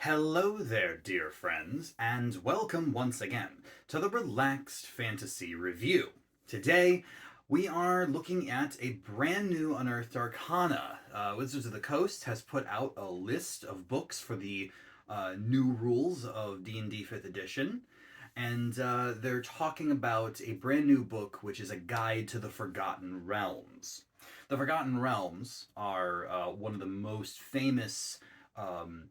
Hello there, dear friends, and welcome once again to the Relaxed Fantasy Review. Today, we are looking at a brand new Unearthed Arcana. Wizards of the Coast has put out a list of books for the new rules of D&D 5th edition, and they're talking about a brand new book, which is a guide to the Forgotten Realms. The Forgotten Realms are one of the most famous um,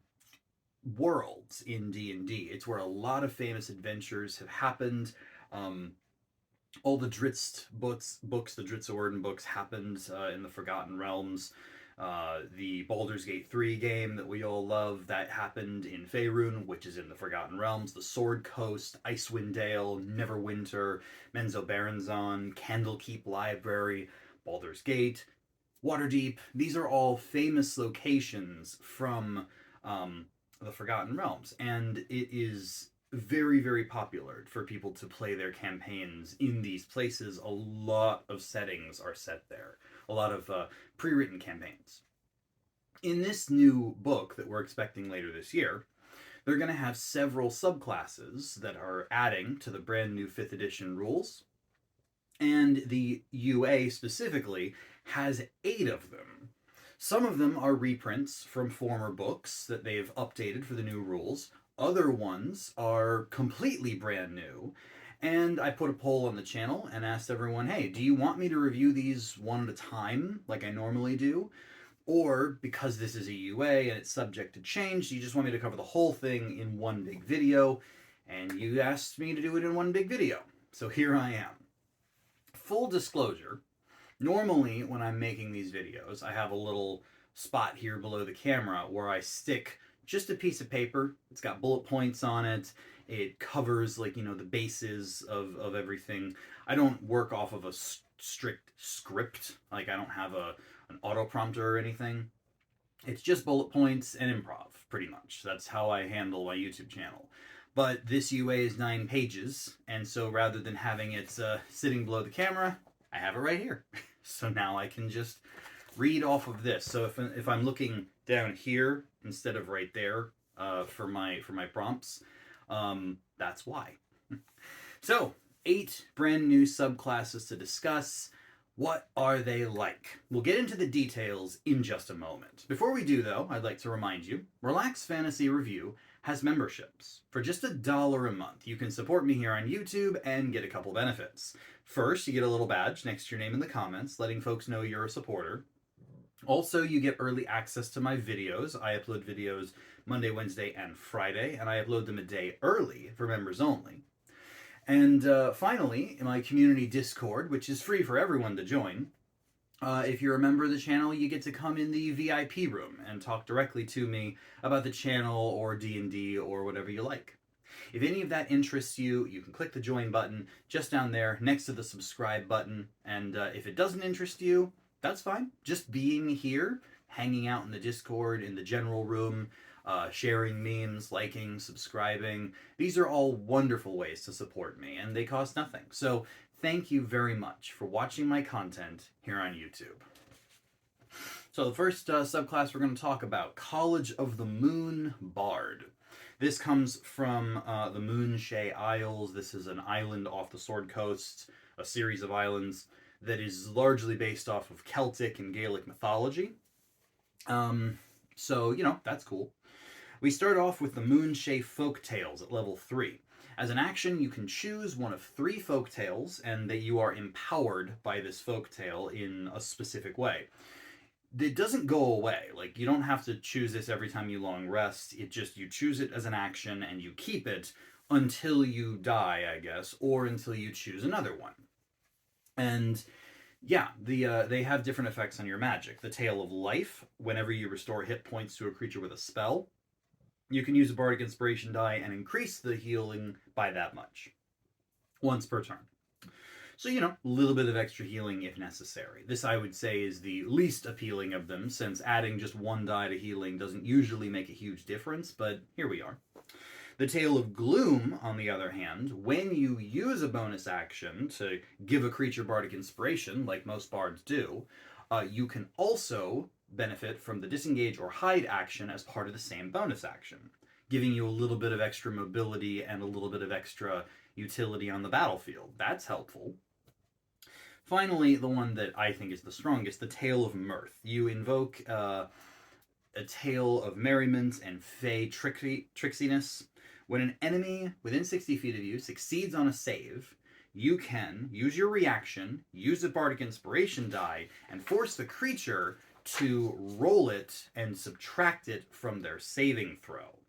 worlds in D&D. It's where a lot of famous adventures have happened. Um, all the Dritz books, the Dritz Orden books happened in the Forgotten Realms. The Baldur's Gate 3 game that we all love, that happened in Faerun, which is in the Forgotten Realms. The Sword Coast, Icewind Dale, Neverwinter, Menzoberranzan, Candlekeep Library, Baldur's Gate, Waterdeep. These are all famous locations from the Forgotten Realms, and it is very, very popular for people to play their campaigns in these places. A lot of settings are set there, a lot of pre-written campaigns. In this new book that we're expecting later this year, they're going to have several subclasses that are adding to the brand new 5th edition rules, and the UA specifically has 8 of them. Some of them are reprints from former books that they've updated for the new rules. Other ones are completely brand new. And I put a poll on the channel and asked everyone, hey, do you want me to review these one at a time like I normally do? Or because this is a UA and it's subject to change, do you just want me to cover the whole thing in one big video? And you asked me to do it in one big video. So here I am. Full disclosure, normally when I'm making these videos, I have a little spot here below the camera where I stick just a piece of paper. It's got bullet points on it. It covers, like, the bases of everything. I don't work off of a strict script. Like, I don't have an autoprompter or anything. It's just bullet points and improv, pretty much. That's how I handle my YouTube channel. But this UA is 9 pages, and so rather than having it sitting below the camera, I have it right here. So now I can just read off of this. So if I'm looking down here instead of right there for my prompts, that's why. So 8 brand new subclasses to discuss. What are they like? We'll get into the details in just a moment. Before we do, though, I'd like to remind you, Relax Fantasy Review has memberships. For just $1 a month, you can support me here on YouTube and get a couple benefits. First, you get a little badge next to your name in the comments, letting folks know you're a supporter. Also, you get early access to my videos. I upload videos Monday, Wednesday, and Friday, and I upload them a day early for members only. And finally, in my community Discord, which is free for everyone to join, if you're a member of the channel, you get to come in the VIP room and talk directly to me about the channel or D&D or whatever you like. If any of that interests you, you can click the join button just down there next to the subscribe button. And if it doesn't interest you, that's fine. Just being here, hanging out in the Discord, in the general room, sharing memes, liking, subscribing. These are all wonderful ways to support me, and they cost nothing. So thank you very much for watching my content here on YouTube. So the first subclass we're going to talk about, College of the Moon Bard. This comes from the Moonshae Isles. This is an island off the Sword Coast, a series of islands that is largely based off of Celtic and Gaelic mythology. So, that's cool. We start off with the Moonshae Folktales at level 3. As an action, you can choose one of 3 folktales, and that you are empowered by this folktale in a specific way. It doesn't go away. Like, you don't have to choose this every time you long rest. It just, you choose it as an action, and you keep it until you die, I guess, or until you choose another one. And yeah, they have different effects on your magic. The Tale of Life, whenever you restore hit points to a creature with a spell, you can use a Bardic Inspiration die and increase the healing by that much. Once per turn. So, a little bit of extra healing if necessary. This, I would say, is the least appealing of them, since adding just 1 die to healing doesn't usually make a huge difference, but here we are. The Tale of Gloom, on the other hand, when you use a bonus action to give a creature Bardic Inspiration, like most bards do, you can also benefit from the Disengage or Hide action as part of the same bonus action. giving you a little bit of extra mobility and a little bit of extra utility on the battlefield. That's helpful. Finally, the one that I think is the strongest, the Tale of Mirth. You invoke a tale of merriment and fey tricksiness. When an enemy within 60 feet of you succeeds on a save, you can use your reaction, use a bardic inspiration die, and force the creature to roll it and subtract it from their saving throw,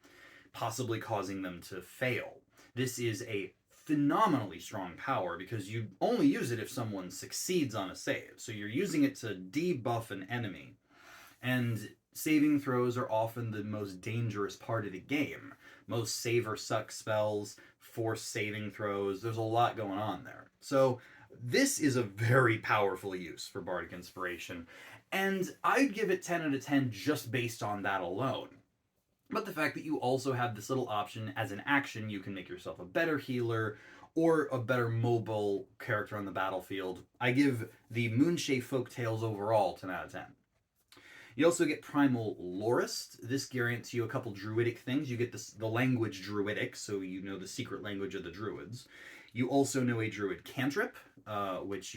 possibly causing them to fail. This is a phenomenally strong power because you only use it if someone succeeds on a save. So you're using it to debuff an enemy. And saving throws are often the most dangerous part of the game. Most save or suck spells force saving throws. There's a lot going on there. So this is a very powerful use for Bardic Inspiration, and I'd give it 10 out of 10 just based on that alone. But the fact that you also have this little option as an action, you can make yourself a better healer or a better mobile character on the battlefield. I give the Moonshae Folktales overall 10 out of 10. You also get Primal Lorist. This guarantees you a couple druidic things. You get the language druidic, so you know the secret language of the druids. You also know a druid cantrip, which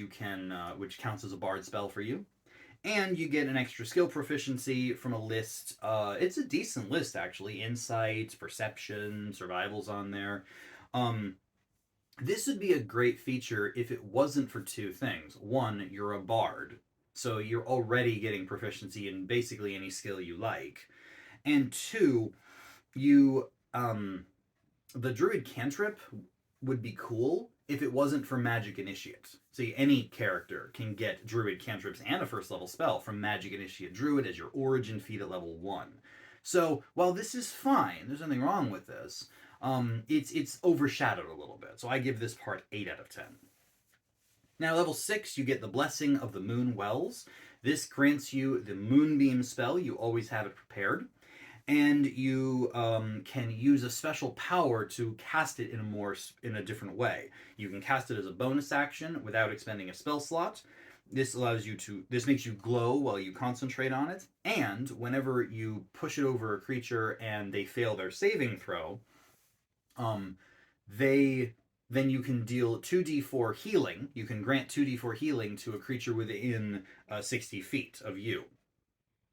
counts as a bard spell for you. And you get an extra skill proficiency from a list. It's a decent list, actually. Insight, Perception, Survival's on there. This would be a great feature if it wasn't for two things. One, you're a bard, so you're already getting proficiency in basically any skill you like. And two, the druid cantrip would be cool if it wasn't for magic initiate. See, any character can get druid cantrips and a first level spell from magic initiate druid as your origin feat at level 1. So while this is fine, there's nothing wrong with this, it's overshadowed a little bit. So I give this part 8 out of 10. Now, level 6, you get the Blessing of the Moon Wells. This grants you the Moonbeam spell. You always have it prepared. And you can use a special power to cast it in a different way. You can cast it as a bonus action without expending a spell slot. This makes you glow while you concentrate on it. And whenever you push it over a creature and they fail their saving throw, then you can deal 2d4 healing. You can grant 2d4 healing to a creature within 60 feet of you.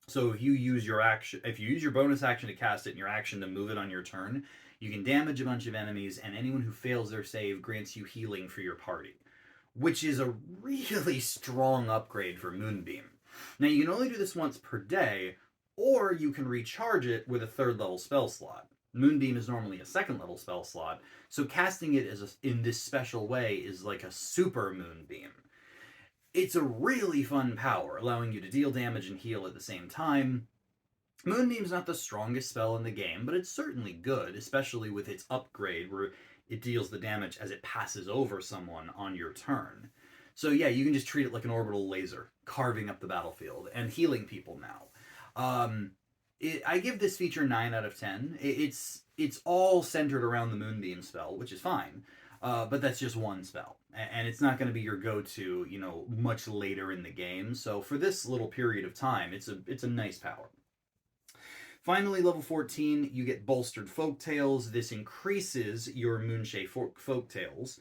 So if you use your bonus action to cast it and your action to move it on your turn, you can damage a bunch of enemies, and anyone who fails their save grants you healing for your party, which is a really strong upgrade for Moonbeam. Now, you can only do this once per day, or you can recharge it with a 3rd level spell slot. Moonbeam is normally a 2nd level spell slot, so casting it in this special way is like a super Moonbeam. It's a really fun power, allowing you to deal damage and heal at the same time. Moonbeam's not the strongest spell in the game, but it's certainly good, especially with its upgrade where it deals the damage as it passes over someone on your turn. So yeah, you can just treat it like an orbital laser, carving up the battlefield and healing people now. I give this feature 9 out of 10. It's all centered around the Moonbeam spell, which is fine, but that's just one spell. And it's not going to be your go-to, much later in the game. So for this little period of time, it's a nice power. Finally, level 14, you get Bolstered Folktales. This increases your Moonshae Folktales.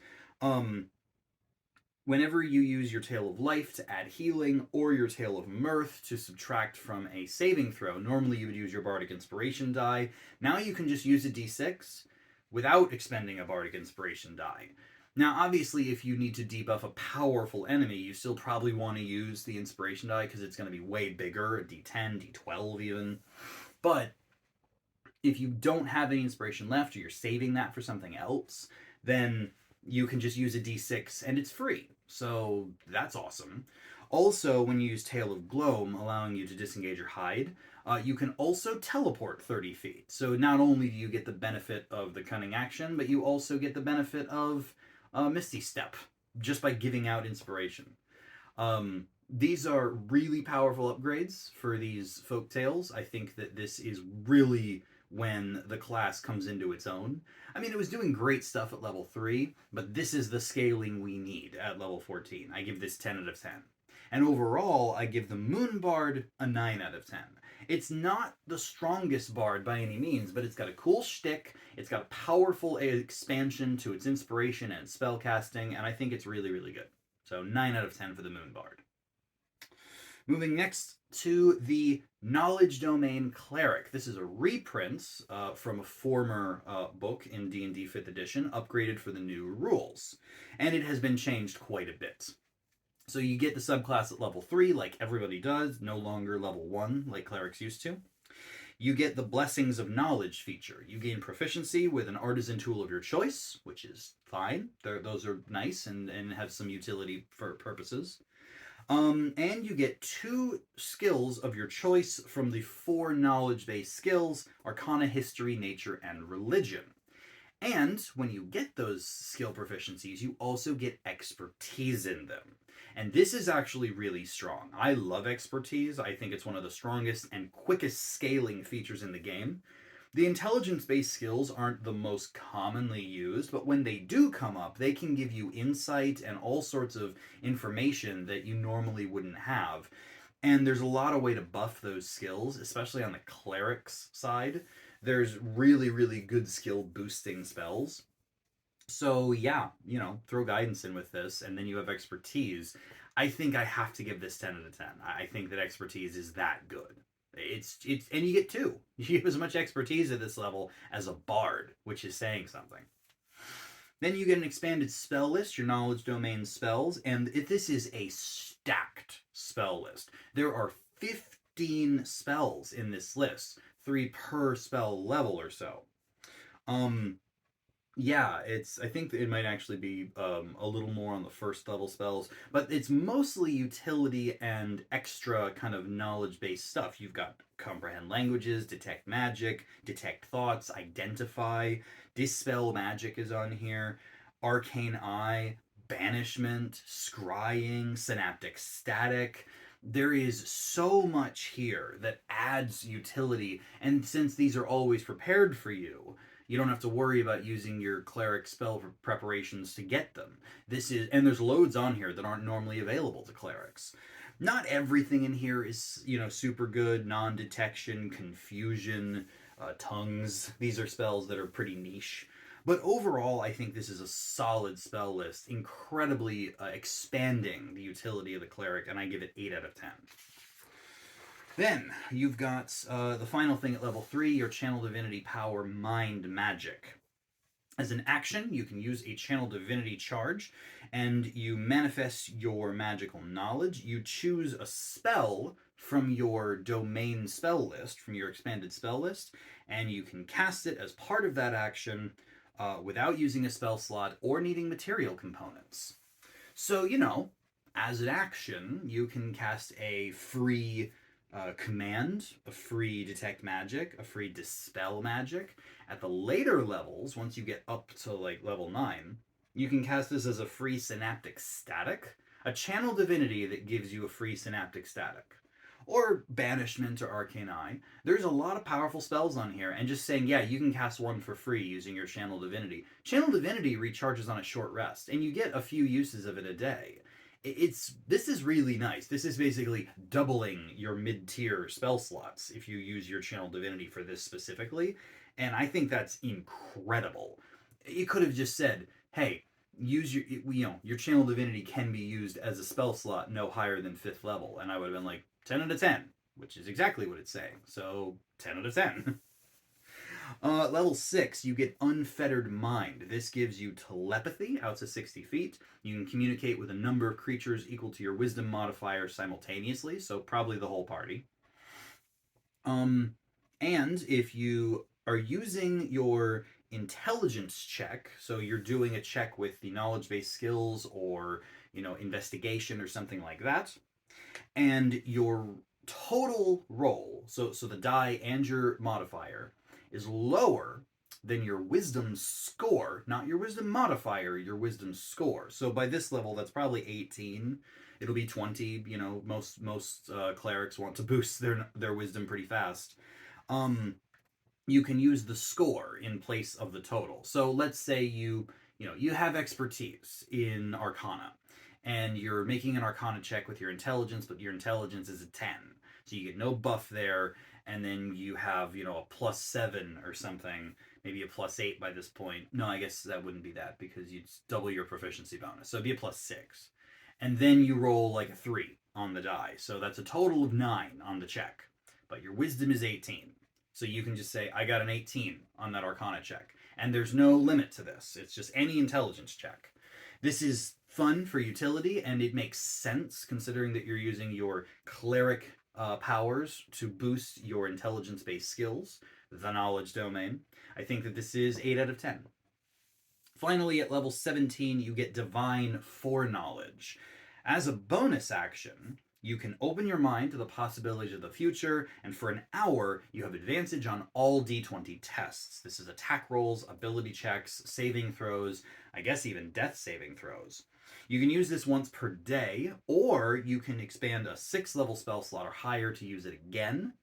Whenever you use your Tale of Life to add healing, or your Tale of Mirth to subtract from a saving throw, normally you would use your Bardic Inspiration die. Now you can just use a d6 without expending a Bardic Inspiration die. Now, obviously, if you need to debuff a powerful enemy, you still probably want to use the Inspiration die because it's going to be way bigger, a d10, d12 even. But if you don't have any Inspiration left, or you're saving that for something else, then you can just use a d6 and it's free. So that's awesome. Also, when you use Tale of Gloam, allowing you to disengage or hide, you can also teleport 30 feet. So not only do you get the benefit of the cunning action, but you also get the benefit of Misty Step, just by giving out inspiration. These are really powerful upgrades for these folktales. I think that this is really when the class comes into its own. I mean, it was doing great stuff at level 3, but this is the scaling we need at level 14. I give this 10 out of 10. And overall, I give the Moonbard a 9 out of 10. It's not the strongest bard by any means, but it's got a cool shtick. It's got a powerful expansion to its inspiration and spell casting, and I think it's really, really good. So 9 out of 10 for the Moon Bard. Moving next to the Knowledge Domain Cleric. This is a reprint from a former book in D&D 5th edition, upgraded for the new rules. And it has been changed quite a bit. So you get the subclass at level 3, like everybody does, no longer level 1, like clerics used to. You get the Blessings of Knowledge feature. You gain proficiency with an artisan tool of your choice, which is fine. Those are nice and have some utility for purposes. And you get 2 skills of your choice from the 4 knowledge-based skills: Arcana, History, Nature, and Religion. And when you get those skill proficiencies, you also get expertise in them. And this is actually really strong. I love expertise. I think it's one of the strongest and quickest scaling features in the game. The intelligence-based skills aren't the most commonly used, but when they do come up, they can give you insight and all sorts of information that you normally wouldn't have. And there's a lot of way to buff those skills, especially on the cleric's side. There's really, really good skill boosting spells. So yeah, throw guidance in with this, and then you have expertise. I think I have to give this 10 out of 10. I think that expertise is that good. It's and you get 2. You have as much expertise at this level as a bard, which is saying something. Then you get an expanded spell list, your knowledge domain spells, and this is a stacked spell list. There are 15 spells in this list, 3 per spell level or so. Yeah, I think it might actually be a little more on the first level spells, but it's mostly utility and extra kind of knowledge-based stuff. You've got comprehend languages, detect magic, detect thoughts, identify, dispel magic is on here, arcane eye, banishment, scrying, synaptic static. There is so much here that adds utility, and since these are always prepared for you, you don't have to worry about using your cleric spell preparations to get them. And there's loads on here that aren't normally available to clerics. Not everything in here is, super good. Non-detection, confusion, tongues. These are spells that are pretty niche. But overall, I think this is a solid spell list, incredibly expanding the utility of the cleric, and I give it 8 out of 10. Then you've got the final thing at level 3, your Channel Divinity Power Mind Magic. As an action, you can use a Channel Divinity charge, and you manifest your magical knowledge. You choose a spell from your domain spell list, from your expanded spell list, and you can cast it as part of that action without using a spell slot or needing material components. So, as an action, you can cast a free command, a free detect magic, a free dispel magic. At the later levels, once you get up to level 9, you can cast this as a free synaptic static, a channel divinity that gives you a free synaptic static, or banishment or arcane eye. There's a lot of powerful spells on here, and just saying, yeah, you can cast one for free using your channel divinity. Channel divinity recharges on a short rest, and you get a few uses of it a day. This is really nice. This is basically doubling your mid-tier spell slots if you use your Channel Divinity for this specifically, and I think that's incredible. It could have just said, hey, use your Channel Divinity can be used as a spell slot no higher than 5th level, and I would have been like 10 out of 10, which is exactly what it's saying. So 10 out of 10. Level 6, you get Unfettered Mind. This gives you telepathy out to 60 feet. You can communicate with a number of creatures equal to your wisdom modifier simultaneously, so probably the whole party. And if you are using your intelligence check, so you're doing a check with the knowledge-based skills or, investigation or something like that, and your total roll, so the die and your modifier, is lower than your wisdom score, not your wisdom modifier, your wisdom score. So by this level, that's probably 18. It'll be 20. Most clerics want to boost their wisdom pretty fast. You can use the score in place of the total. So let's say you have expertise in Arcana, and you're making an Arcana check with your intelligence, but your intelligence is a 10. So you get no buff there, and then you have, a +7 or something, maybe a +8 by this point. No, I guess that wouldn't be that because you'd double your proficiency bonus. So it'd be a +6. And then you roll like a 3 on the die. So that's a total of 9 on the check. But your wisdom is 18. So you can just say, I got an 18 on that Arcana check. And there's no limit to this. It's just any intelligence check. This is fun for utility, and it makes sense considering that you're using your cleric powers to boost your intelligence-based skills, the knowledge domain. I think that this is 8 out of 10. Finally, at level 17, you get Divine Foreknowledge. As a bonus action, you can open your mind to the possibilities of the future, and for an hour, you have advantage on all d20 tests. This is attack rolls, ability checks, saving throws, I guess even death saving throws. You can use this once per day, or you can expand a 6th level spell slot or higher to use it again.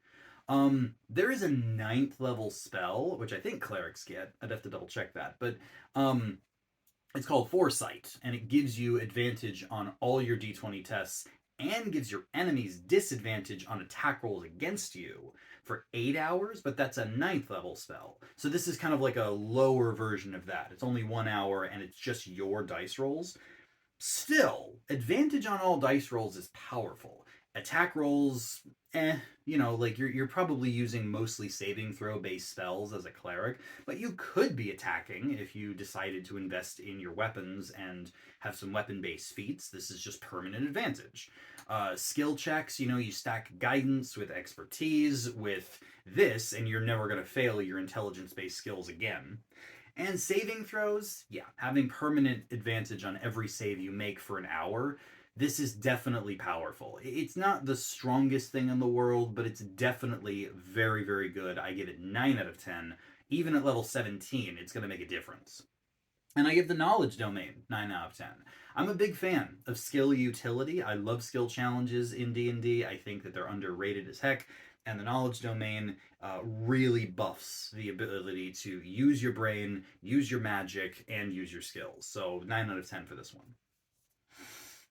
There is a 9th level spell, which I think clerics get. I'd have to double check that, but it's called Foresight, and it gives you advantage on all your d20 tests and gives your enemies disadvantage on attack rolls against you for 8 hours, but that's a 9th level spell. So this is kind of like a lower version of that. It's only 1 hour, and it's just your dice rolls. Still, advantage on all dice rolls is powerful. Attack rolls, like you're probably using mostly saving throw based spells as a cleric, but you could be attacking if you decided to invest in your weapons and have some weapon based feats. This is just permanent advantage. Skill checks, you stack guidance with expertise with this, and you're never going to fail your intelligence based skills again. And saving throws, yeah, having permanent advantage on every save you make for an hour. This is definitely powerful. It's not the strongest thing in the world, but it's definitely very, very good. I give it 9 out of 10. Even at level 17, it's going to make a difference. And I give the knowledge domain 9 out of 10. I'm a big fan of skill utility. I love skill challenges in D&D. I think that they're underrated as heck. And the knowledge domain really buffs the ability to use your brain, use your magic, and use your skills. So 9 out of 10 for this one.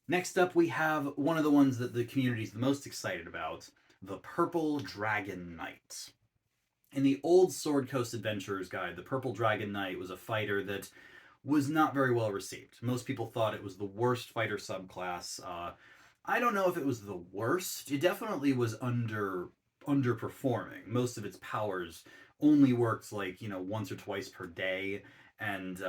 Next up, we have one of the ones that the community is the most excited about, the Purple Dragon Knight. In the old Sword Coast Adventurers Guide, the Purple Dragon Knight was a fighter that was not very well received. Most people thought it was the worst fighter subclass. I don't know if it was the worst. It definitely was underperforming. Most of its powers only worked once or twice per day, and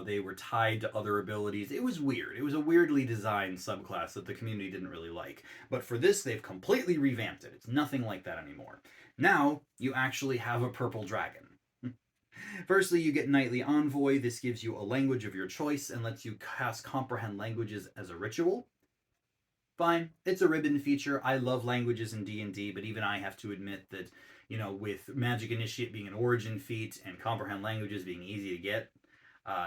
they were tied to other abilities. It was weird. It was a weirdly designed subclass that the community didn't really like. But for this, they've completely revamped it. It's nothing like that anymore. Now, you actually have a purple dragon. Firstly, you get Knightly Envoy. This gives you a language of your choice and lets you cast Comprehend Languages as a ritual. Fine, it's a ribbon feature. I love languages in D&D, but even I have to admit that, with Magic Initiate being an origin feat and Comprehend Languages being easy to get,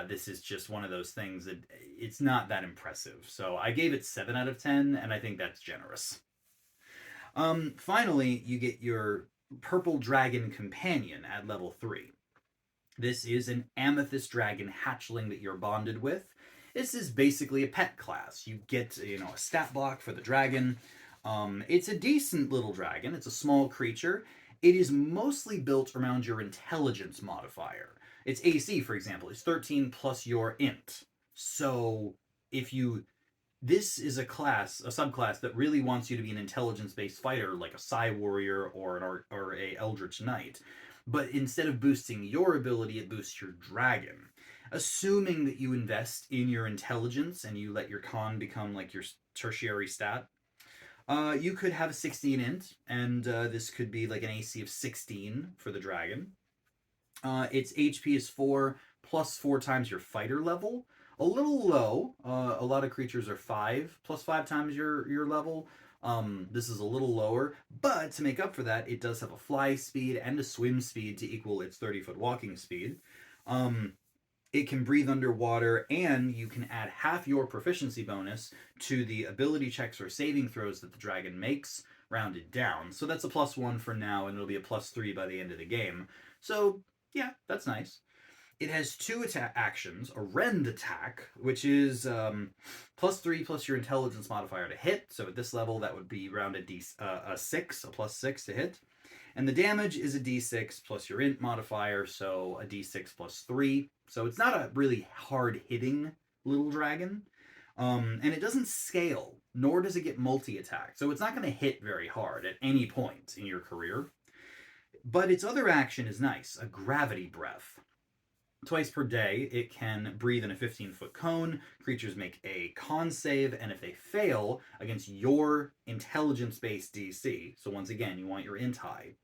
this is just one of those things that it's not that impressive. So I gave it 7 out of 10, and I think that's generous. Finally, you get your Purple Dragon Companion at level 3. This is an Amethyst Dragon hatchling that you're bonded with. This is basically a pet class. You get, a stat block for the dragon. It's a decent little dragon. It's a small creature. It is mostly built around your intelligence modifier. Its AC, for example, is 13 plus your int. So this is a subclass that really wants you to be an intelligence-based fighter, like a Psy Warrior or a Eldritch Knight. But instead of boosting your ability, it boosts your dragon. Assuming that you invest in your intelligence and you let your con become like your tertiary stat, you could have a 16 int, and this could be like an AC of 16 for the dragon. Its HP is 4 plus 4 times your fighter level. A little low. A lot of creatures are 5 plus 5 times your level. This is a little lower, but to make up for that, it does have a fly speed and a swim speed to equal its 30-foot walking speed. It can breathe underwater, and you can add half your proficiency bonus to the ability checks or saving throws that the dragon makes, rounded down. So that's a +1 for now, and it'll be a +3 by the end of the game. So, yeah, that's nice. It has two attack actions: a rend attack, which is +3 plus your intelligence modifier to hit. So at this level, that would be around a 6, a +6 to hit. And the damage is a d6 plus your int modifier, so a d6 plus 3. So it's not a really hard hitting little dragon. And it doesn't scale, nor does it get multi-attack. So it's not going to hit very hard at any point in your career. But its other action is nice, a gravity breath. Twice per day, it can breathe in a 15-foot cone. Creatures make a con save, and if they fail against your intelligence-based DC, so once again, you want your int high,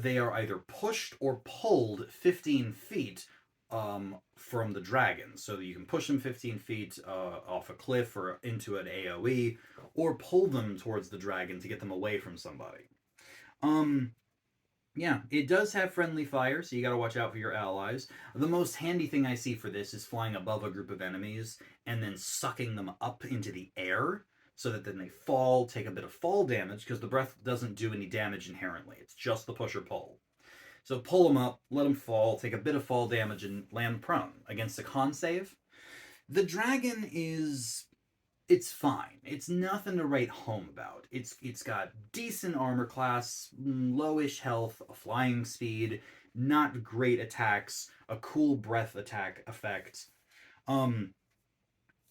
they are either pushed or pulled 15 feet from the dragon. So you can push them 15 feet off a cliff or into an AoE, or pull them towards the dragon to get them away from somebody. Yeah, it does have friendly fire, so you gotta watch out for your allies. The most handy thing I see for this is flying above a group of enemies and then sucking them up into the air so that then they fall, take a bit of fall damage, because the breath doesn't do any damage inherently. It's just the push or pull. So pull them up, let them fall, take a bit of fall damage, and land prone against a con save. The dragon is... it's fine. It's nothing to write home about. It's got decent armor class, lowish health, a flying speed, not great attacks, a cool breath attack effect.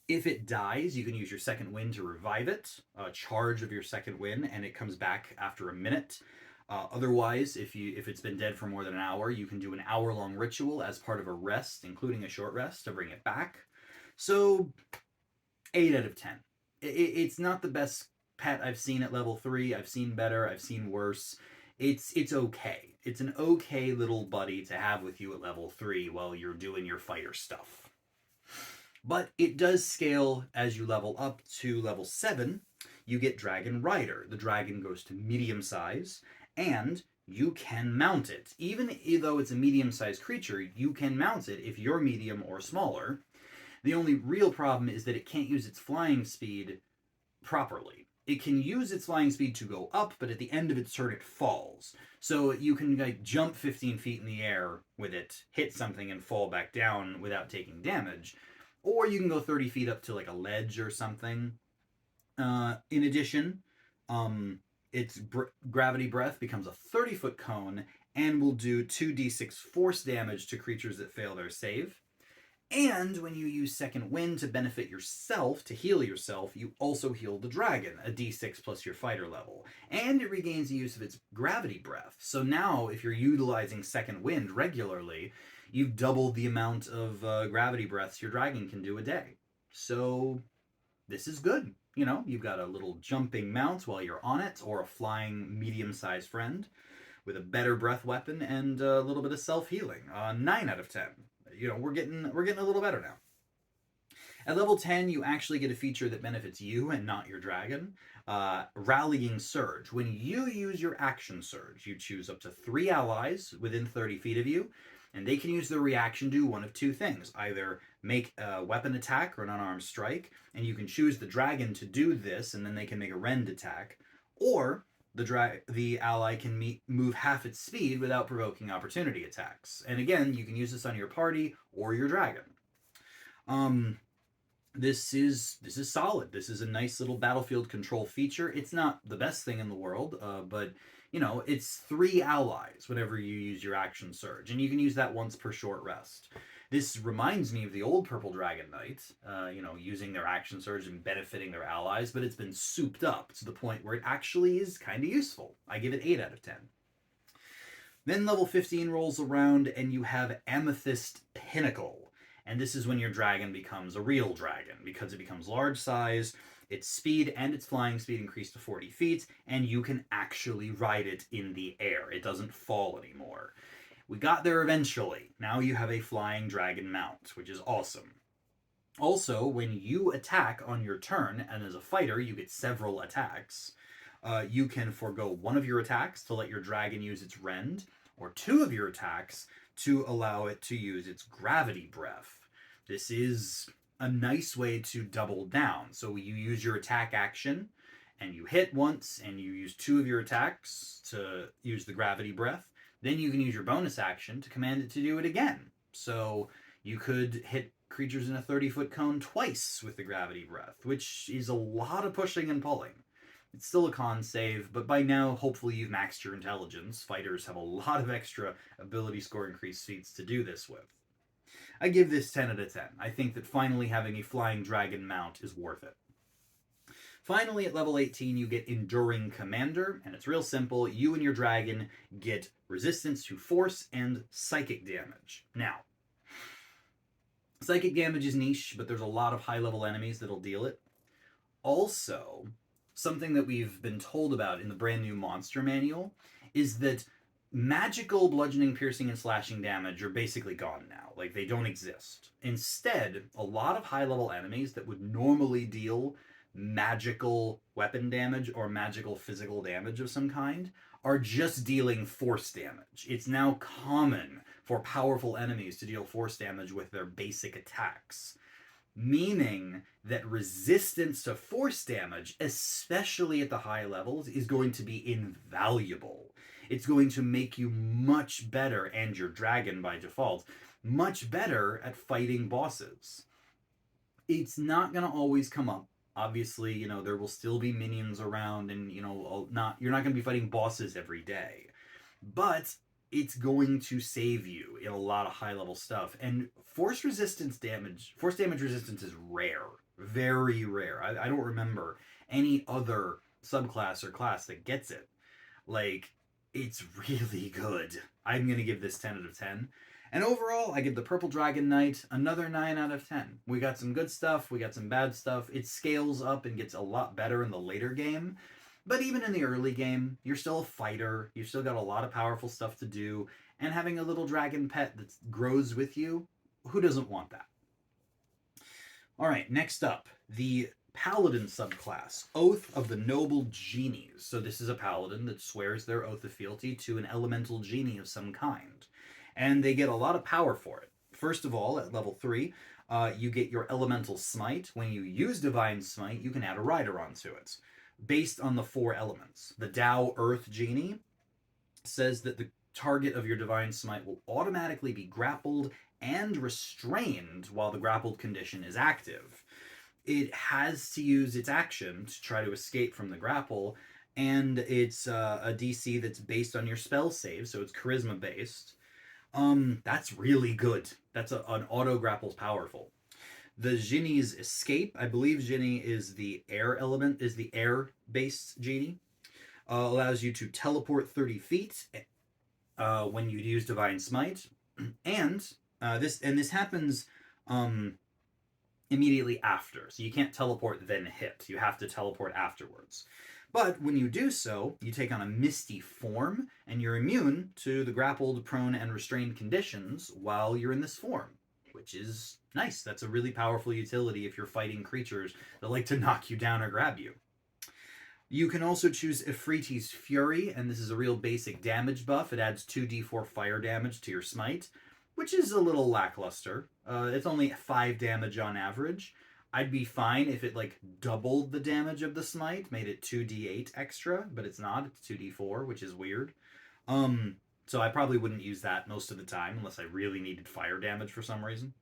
If it dies, you can use your second wind to revive it, a charge of your second wind, and it comes back after a minute. Otherwise, if it's been dead for more than an hour, you can do an hour-long ritual as part of a rest, including a short rest, to bring it back. So 8 out of 10. It's not the best pet I've seen at level 3. I've seen better. I've seen worse. It's okay. It's an okay little buddy to have with you at level 3 while you're doing your fighter stuff. But it does scale as you level up to level 7. You get Dragon Rider. The dragon goes to medium size, and you can mount it. Even though it's a medium-sized creature, you can mount it if you're medium or smaller. The only real problem is that it can't use its flying speed properly. It can use its flying speed to go up, but at the end of its turn it falls. So you can jump 15 feet in the air with it, hit something, and fall back down without taking damage. Or you can go 30 feet up to a ledge or something. In addition, its gravity breath becomes a 30-foot cone and will do 2d6 force damage to creatures that fail their save. And when you use second wind to benefit yourself, to heal yourself, you also heal the dragon, a d6 plus your fighter level. And it regains the use of its gravity breath. So now, if you're utilizing second wind regularly, you've doubled the amount of gravity breaths your dragon can do a day. So this is good. You've got a little jumping mount while you're on it, or a flying medium-sized friend with a better breath weapon and a little bit of self-healing. 9 out of 10. We're getting a little better now. At level 10, you actually get a feature that benefits you and not your dragon. Rallying Surge. When you use your action surge, you choose up to 3 allies within 30 feet of you, and they can use their reaction to do one of two things. Either make a weapon attack or an unarmed strike, and you can choose the dragon to do this, and then they can make a rend attack. Or the ally can move half its speed without provoking opportunity attacks. And again, you can use this on your party or your dragon. This is solid. This is a nice little battlefield control feature. It's not the best thing in the world, but it's 3 allies whenever you use your action surge, and you can use that once per short rest. This reminds me of the old Purple Dragon Knight, using their action surge and benefiting their allies, but it's been souped up to the point where it actually is kind of useful. I give it 8 out of 10. Then level 15 rolls around, and you have Amethyst Pinnacle. And this is when your dragon becomes a real dragon, because it becomes large size, its speed and its flying speed increase to 40 feet, and you can actually ride it in the air. It doesn't fall anymore. We got there eventually. Now you have a flying dragon mount, which is awesome. Also, when you attack on your turn, and as a fighter you get several attacks, you can forego one of your attacks to let your dragon use its rend, or 2 of your attacks to allow it to use its gravity breath. This is a nice way to double down. So you use your attack action, and you hit once, and you use 2 of your attacks to use the gravity breath. Then you can use your bonus action to command it to do it again. So you could hit creatures in a 30-foot cone twice with the gravity breath, which is a lot of pushing and pulling. It's still a con save, but by now, hopefully, you've maxed your intelligence. Fighters have a lot of extra ability score increase feats to do this with. I give this 10 out of 10. I think that finally having a flying dragon mount is worth it. Finally, at level 18, you get Enduring Commander, and it's real simple. You and your dragon get resistance to force and psychic damage. Now, psychic damage is niche, but there's a lot of high-level enemies that'll deal it. Also, something that we've been told about in the brand new monster manual is that magical bludgeoning, piercing, and slashing damage are basically gone now. Like, they don't exist. Instead, a lot of high-level enemies that would normally deal magical weapon damage or magical physical damage of some kind are just dealing force damage. It's now common for powerful enemies to deal force damage with their basic attacks, meaning that resistance to force damage, especially at the high levels, is going to be invaluable. It's going to make you much better, and your dragon by default, much better at fighting bosses. It's not going to always come up. Obviously, you know, there will still be minions around, and, you know, you're not going to be fighting bosses every day. But it's going to save you in a lot of high-level stuff. And force damage resistance is rare. Very rare. I don't remember any other subclass or class that gets it. Like, it's really good. I'm going to give this 10 out of 10. And overall, I give the Purple Dragon Knight another 9 out of 10. We got some good stuff, we got some bad stuff. It scales up and gets a lot better in the later game. But even in the early game, you're still a fighter, you've still got a lot of powerful stuff to do, and having a little dragon pet that grows with you, who doesn't want that? Alright, next up, the Paladin subclass, Oath of the Noble Genies. So this is a paladin that swears their oath of fealty to an elemental genie of some kind. And they get a lot of power for it. First of all, at level 3, you get your Elemental Smite. When you use Divine Smite, you can add a rider onto it, based on the 4 elements. The Tao Earth Genie says that the target of your Divine Smite will automatically be grappled and restrained while the grappled condition is active. It has to use its action to try to escape from the grapple, and it's a DC that's based on your spell save, so it's charisma based. That's really good. That's an auto grapple's powerful. The Genie's Escape, I believe Genie is the air element, is the air-based Genie. Allows you to teleport 30 feet when you use Divine Smite. And this happens immediately after. So you can't teleport then hit. You have to teleport afterwards. But when you do so, you take on a misty form, and you're immune to the grappled, prone, and restrained conditions while you're in this form, which is nice. That's a really powerful utility if you're fighting creatures that like to knock you down or grab you. You can also choose Ifriti's Fury, and this is a real basic damage buff. It adds 2d4 fire damage to your smite, which is a little lackluster. It's only 5 damage on average. I'd be fine if it, like, doubled the damage of the smite, made it 2d8 extra, but it's not. It's 2d4, which is weird. So I probably wouldn't use that most of the time, unless I really needed fire damage for some reason.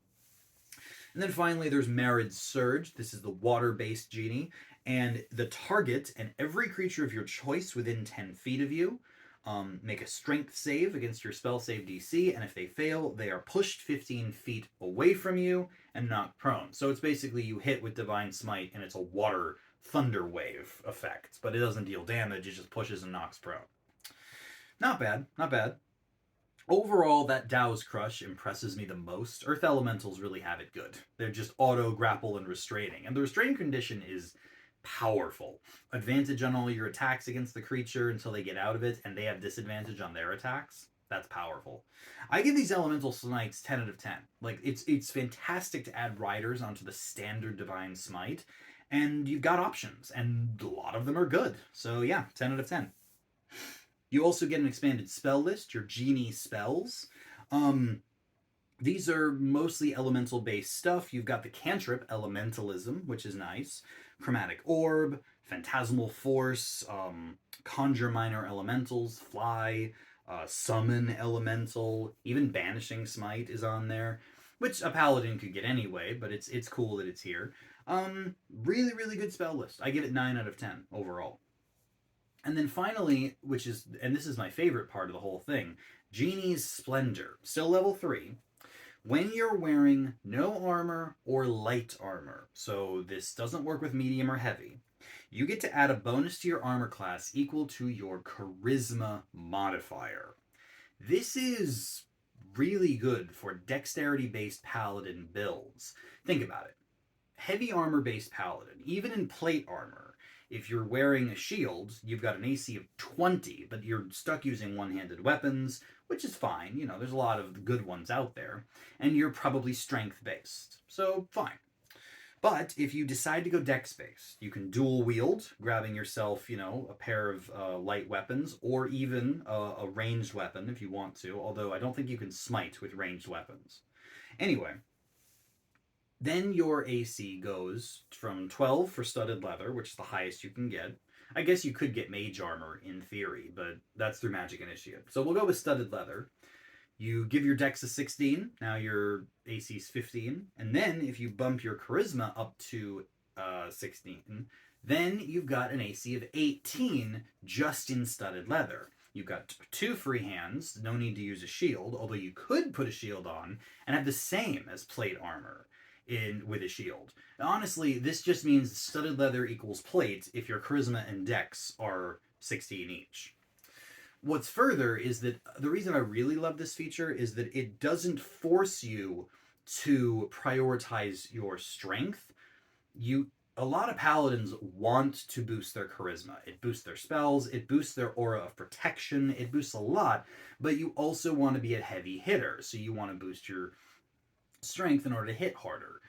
And then finally, there's Marid Surge. This is the water-based genie, and the target and every creature of your choice within 10 feet of you make a strength save against your spell save DC, and if they fail, they are pushed 15 feet away from you and knocked prone. So it's basically you hit with Divine Smite, and it's a water thunder wave effect, but it doesn't deal damage, it just pushes and knocks prone. Not bad, not bad. Overall, that Tao's Crush impresses me the most. Earth Elementals really have it good. They're just auto, grapple, and restraining. And the restrain condition is powerful. Advantage on all your attacks against the creature until they get out of it, and they have disadvantage on their attacks. That's powerful. I give these Elemental Smites 10 out of 10. Like, it's fantastic to add riders onto the standard Divine Smite, and you've got options, and a lot of them are good. So yeah, 10 out of 10. You also get an expanded spell list, your Genie spells. These are mostly elemental-based stuff. You've got the cantrip, Elementalism, which is nice. Chromatic Orb, Phantasmal Force, Conjure Minor Elementals, Fly, summon elemental, even banishing smite is on there, which a paladin could get anyway, but it's cool that it's here. Really, really good spell list. I give it 9 out of 10 overall. And then finally, and this is my favorite part of the whole thing, Genie's Splendor, still level 3. When you're wearing no armor or light armor, so this doesn't work with medium or heavy, you get to add a bonus to your armor class equal to your charisma modifier. This is really good for dexterity based paladin builds. Think about it. Heavy armor based paladin, even in plate armor, if you're wearing a shield, you've got an AC of 20, but you're stuck using one-handed weapons, which is fine. You know, there's a lot of good ones out there, and you're probably strength-based, so fine. But if you decide to go dex-based, you can dual wield, grabbing yourself, a pair of light weapons, or even a ranged weapon if you want to, although I don't think you can smite with ranged weapons. Anyway, then your AC goes from 12 for studded leather, which is the highest you can get. I guess you could get mage armor in theory, but that's through Magic Initiate. So we'll go with studded leather. You give your dex a 16, now your AC is 15. And then if you bump your charisma up to 16, then you've got an AC of 18 just in studded leather. You've got 2 free hands, no need to use a shield, although you could put a shield on and have the same as plate armor with a shield. Honestly, this just means studded leather equals plate if your charisma and dex are 16 each. What's further is that the reason I really love this feature is that it doesn't force you to prioritize your strength. A lot of paladins want to boost their charisma. It boosts their spells, it boosts their aura of protection, it boosts a lot, but you also want to be a heavy hitter, so you want to boost your strength in order to hit harder.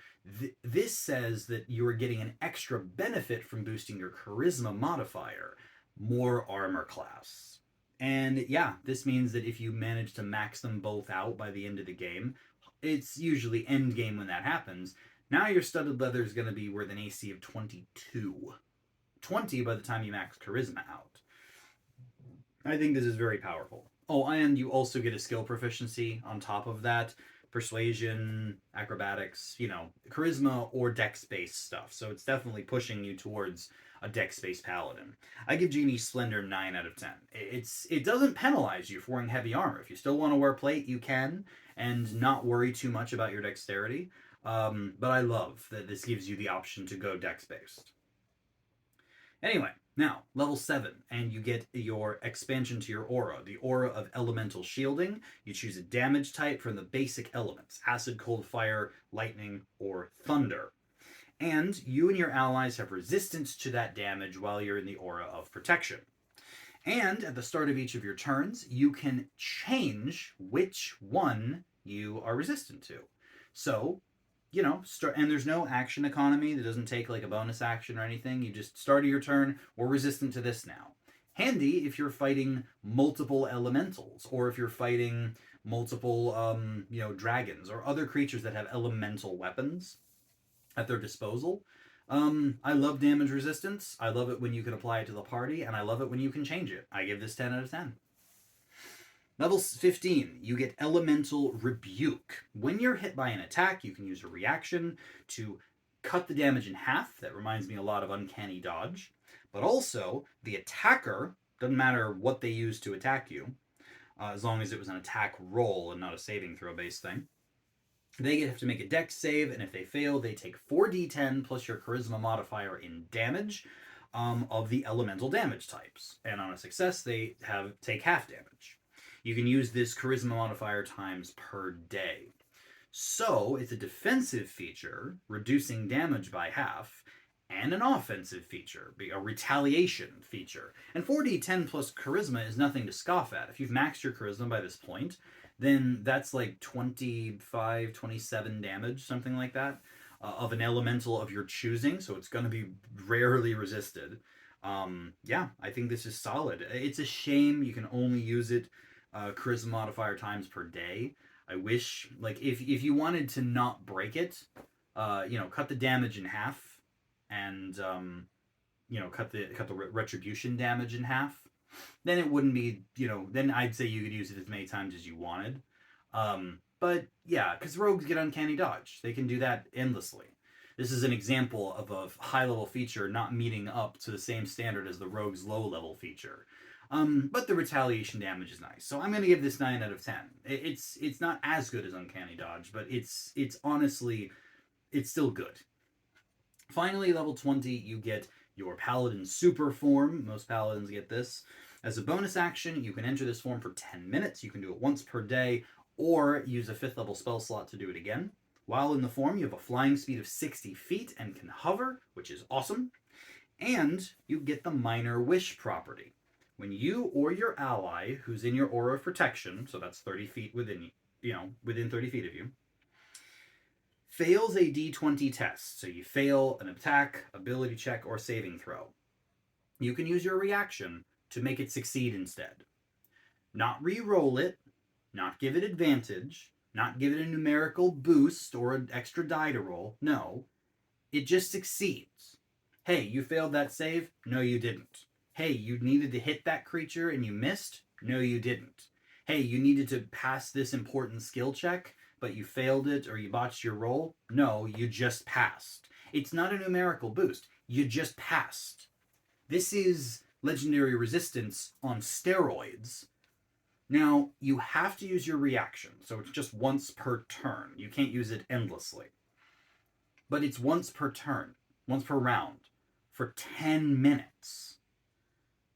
This says that you are getting an extra benefit from boosting your charisma modifier, more armor class. And yeah, this means that if you manage to max them both out by the end of the game, it's usually end game when that happens. Now your studded leather is going to be worth an AC of 22. 20 by the time you max charisma out. I think this is very powerful. Oh, and you also get a skill proficiency on top of that. Persuasion, acrobatics, charisma or dex-based stuff. So it's definitely pushing you towards a dex-based paladin. I give Genie's Splendor 9 out of 10. It doesn't penalize you for wearing heavy armor. If you still want to wear plate, you can, and not worry too much about your dexterity. But I love that this gives you the option to go dex-based. Anyway, now, level 7, and you get your expansion to your aura, the aura of elemental shielding. You choose a damage type from the basic elements, acid, cold, fire, lightning, or thunder. And you and your allies have resistance to that damage while you're in the aura of protection. And at the start of each of your turns, you can change which one you are resistant to. So, and there's no action economy that doesn't take like a bonus action or anything. You just start your turn, we're resistant to this now. Handy if you're fighting multiple elementals, or if you're fighting multiple, dragons or other creatures that have elemental weapons at their disposal. I love damage resistance. I love it when you can apply it to the party, and I love it when you can change it. I give this 10 out of 10. Level 15, you get Elemental Rebuke. When you're hit by an attack, you can use a reaction to cut the damage in half. That reminds me a lot of Uncanny Dodge. But also, the attacker, doesn't matter what they use to attack you, as long as it was an attack roll and not a saving throw based thing, they have to make a dex save, and if they fail, they take 4d10 plus your charisma modifier in damage of the elemental damage types. And on a success, they take half damage. You can use this charisma modifier times per day. So it's a defensive feature, reducing damage by half, and an offensive feature, a retaliation feature. And 4d10 plus charisma is nothing to scoff at. If you've maxed your charisma by this point, then that's like 25, 27 damage, something like that, of an elemental of your choosing, so it's going to be rarely resisted. I think this is solid. It's a shame you can only use it charisma modifier times per day. I wish, if you wanted to not break it, cut the damage in half, and cut the retribution damage in half. then it wouldn't be, then I'd say you could use it as many times as you wanted. But yeah, because rogues get uncanny dodge. They can do that endlessly. This is an example of a high level feature not meeting up to the same standard as the rogue's low level feature. But the retaliation damage is nice. So I'm going to give this 9 out of 10. It's not as good as Uncanny Dodge, but it's honestly, it's still good. Finally, level 20, you get your Paladin Super Form. Most Paladins get this. As a bonus action, you can enter this form for 10 minutes. You can do it once per day, or use a 5th level spell slot to do it again. While in the form, you have a flying speed of 60 feet and can hover, which is awesome. And you get the Minor Wish property. When you or your ally, who's in your aura of protection, so that's 30 feet within 30 feet of you, fails a d20 test, so you fail an attack, ability check, or saving throw, you can use your reaction to make it succeed instead. Not re-roll it, not give it advantage, not give it a numerical boost or an extra die to roll. No, it just succeeds. Hey, you failed that save? No, you didn't. Hey, you needed to hit that creature and you missed? No, you didn't. Hey, you needed to pass this important skill check, but you failed it or you botched your roll? No, you just passed. It's not a numerical boost. You just passed. This is legendary resistance on steroids. Now, you have to use your reaction, so it's just once per turn. You can't use it endlessly. But it's once per turn, once per round, for 10 minutes.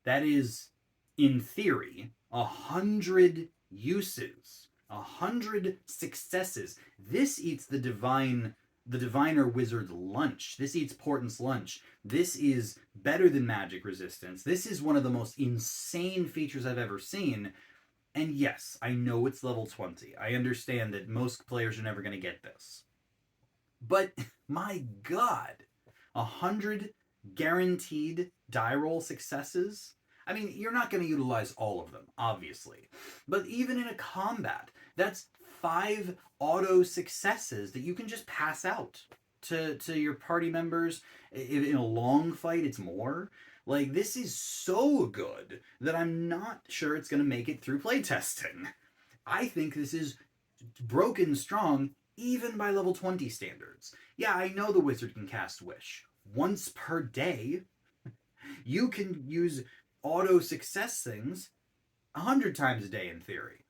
That is, in theory, 100 uses, 100 successes. This eats the diviner wizard's lunch. This eats Portent's lunch. This is better than magic resistance. This is one of the most insane features I've ever seen. And yes, I know it's level 20. I understand that most players are never going to get this. But my God, 100 guaranteed die roll successes? I mean, you're not going to utilize all of them, obviously. But even in a combat, that's 5 auto successes that you can just pass out to your party members. In a long fight, it's more. Like, this is so good that I'm not sure it's going to make it through playtesting. I think this is broken strong, even by level 20 standards. Yeah, I know the wizard can cast Wish. Once per day, you can use auto success things 100 times a day in theory.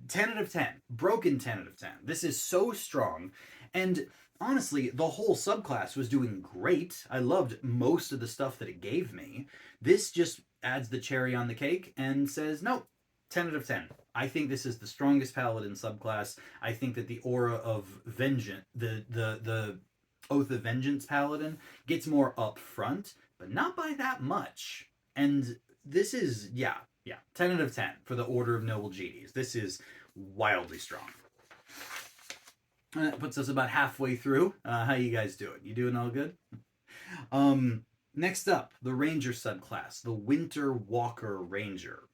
10 out of 10. Broken 10 out of 10. This is so strong. And honestly, the whole subclass was doing great. I loved most of the stuff that it gave me. This just adds the cherry on the cake and says, no, 10 out of 10. I think this is the strongest paladin subclass. I think that the aura of vengeance, the Oath of Vengeance paladin gets more upfront, but not by that much. And this is, 10 out of 10 for the Order of Noble Genies. This is wildly strong. That puts us about halfway through. How you guys doing? You doing all good? Next up, the Ranger subclass, the Winter Walker Ranger.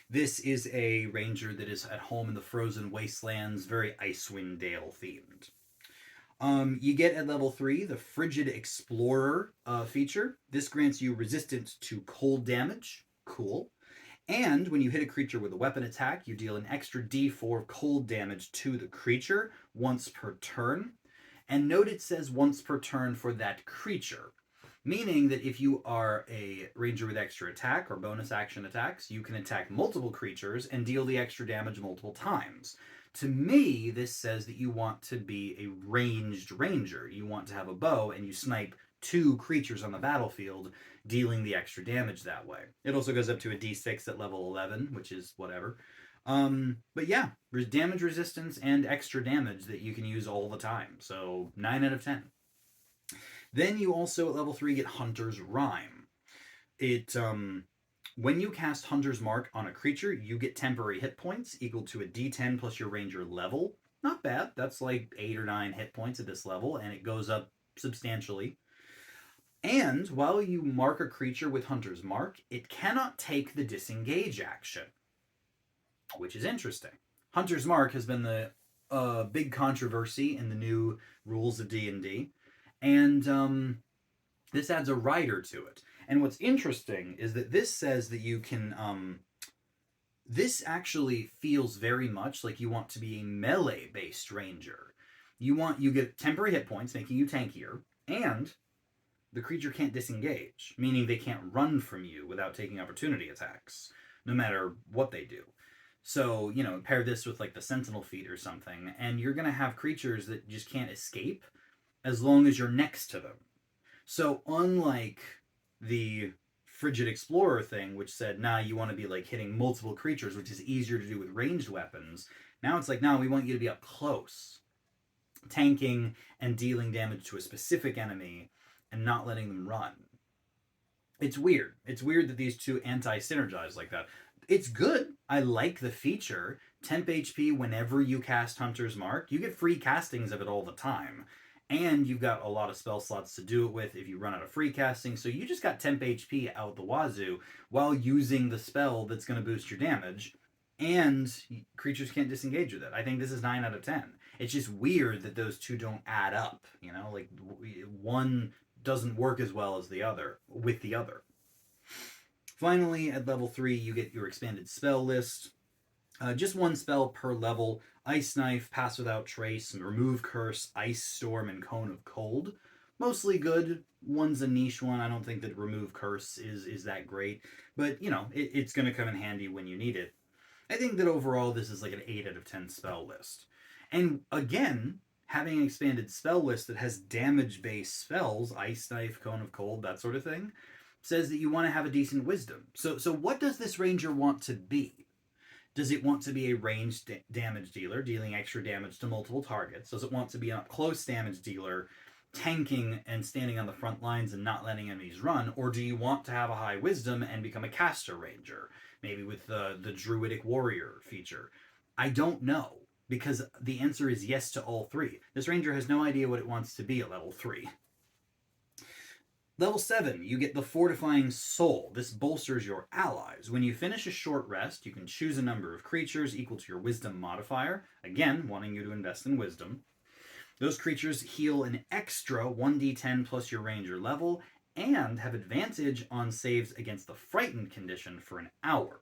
This is a ranger that is at home in the frozen wastelands, very Icewind Dale themed. You get at level 3 the Frigid Explorer feature. This grants you resistance to cold damage. Cool. And when you hit a creature with a weapon attack, you deal an extra d4 cold damage to the creature once per turn. And note it says once per turn for that creature. Meaning that if you are a ranger with extra attack or bonus action attacks, you can attack multiple creatures and deal the extra damage multiple times. To me, this says that you want to be a ranged ranger. You want to have a bow and you snipe 2 creatures on the battlefield, dealing the extra damage that way. It also goes up to a d6 at level 11, which is whatever. But yeah, there's damage resistance and extra damage that you can use all the time. So 9 out of 10. Then you also, at level 3, get Hunter's Rhyme. It, when you cast Hunter's Mark on a creature, you get temporary hit points equal to a d10 plus your ranger level. Not bad. That's like 8 or 9 hit points at this level, and it goes up substantially. And while you mark a creature with Hunter's Mark, it cannot take the disengage action, which is interesting. Hunter's Mark has been the big controversy in the new rules of D&D, and this adds a rider to it. And what's interesting is that this says that you can this actually feels very much like you want to be a melee based ranger. You get temporary hit points, making you tankier, and the creature can't disengage, meaning they can't run from you without taking opportunity attacks, no matter what they do. So, pair this with like the Sentinel feat or something, and you're gonna have creatures that just can't escape as long as you're next to them. So, unlike the Frigid Explorer thing, which said, nah, you want to be like hitting multiple creatures, which is easier to do with ranged weapons, now it's like, no, we want you to be up close, tanking and dealing damage to a specific enemy and not letting them run. It's weird. It's weird that these two anti-synergize like that. It's good. I like the feature. Temp HP whenever you cast Hunter's Mark. You get free castings of it all the time. And you've got a lot of spell slots to do it with if you run out of free casting. So you just got temp HP out the wazoo while using the spell that's going to boost your damage. And creatures can't disengage with it. I think this is 9 out of 10. It's just weird that those two don't add up. Like one doesn't work as well as the other with the other. Finally, at level 3, you get your expanded spell list. Just one spell per level. Ice Knife, Pass Without Trace, Remove Curse, Ice Storm, and Cone of Cold. Mostly good. One's a niche one. I don't think that Remove Curse is that great. But, it's going to come in handy when you need it. I think that overall this is like an 8 out of 10 spell list. And again, having an expanded spell list that has damage-based spells, Ice Knife, Cone of Cold, that sort of thing, says that you want to have a decent wisdom. So what does this ranger want to be? Does it want to be a ranged damage dealer, dealing extra damage to multiple targets? Does it want to be a close damage dealer, tanking and standing on the front lines and not letting enemies run? Or do you want to have a high wisdom and become a caster ranger? Maybe with the druidic warrior feature. I don't know, because the answer is yes to all three. This ranger has no idea what it wants to be at level 3. Level 7, you get the Fortifying Soul. This bolsters your allies. When you finish a short rest, you can choose a number of creatures equal to your Wisdom modifier, again, wanting you to invest in Wisdom. Those creatures heal an extra 1d10 plus your ranger level, and have advantage on saves against the Frightened condition for an hour.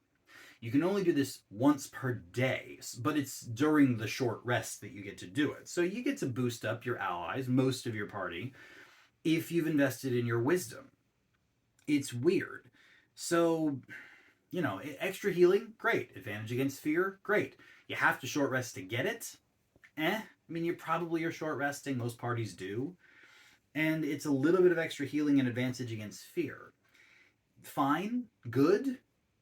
You can only do this once per day, but it's during the short rest that you get to do it. So you get to boost up your allies, most of your party, if you've invested in your wisdom. It's weird. So, extra healing, great. Advantage against fear, great. You have to short rest to get it? I mean, you probably are short resting. Most parties do. And it's a little bit of extra healing and advantage against fear. Fine, good,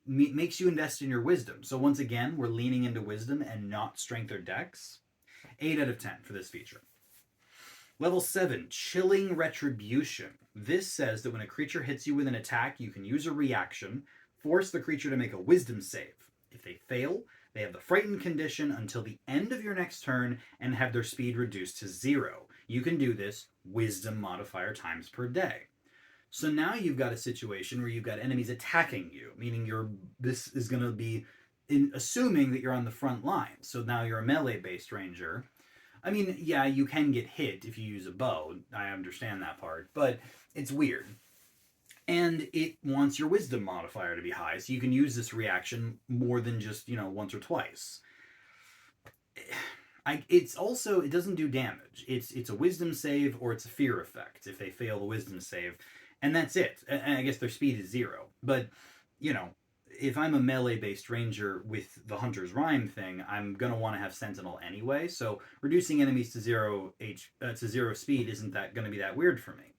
makes you invest in your wisdom. So once again, we're leaning into wisdom and not strength or dex. 8 out of 10 for this feature. Level 7, Chilling Retribution. This says that when a creature hits you with an attack, you can use a reaction, force the creature to make a wisdom save. If they fail, they have the Frightened condition until the end of your next turn and have their speed reduced to 0. You can do this wisdom modifier times per day. So now you've got a situation where you've got enemies attacking you, meaning this is going to be assuming that you're on the front line. So now you're a melee-based ranger. I mean, yeah, you can get hit if you use a bow. I understand that part, but it's weird. And it wants your wisdom modifier to be high, so you can use this reaction more than just, once or twice. It doesn't do damage. It's a wisdom save or it's a fear effect if they fail the wisdom save. And that's it. And I guess their speed is 0. But, if I'm a melee-based ranger with the Hunter's Rhyme thing, I'm going to want to have Sentinel anyway, so reducing enemies to 0 speed isn't going to be that weird for me.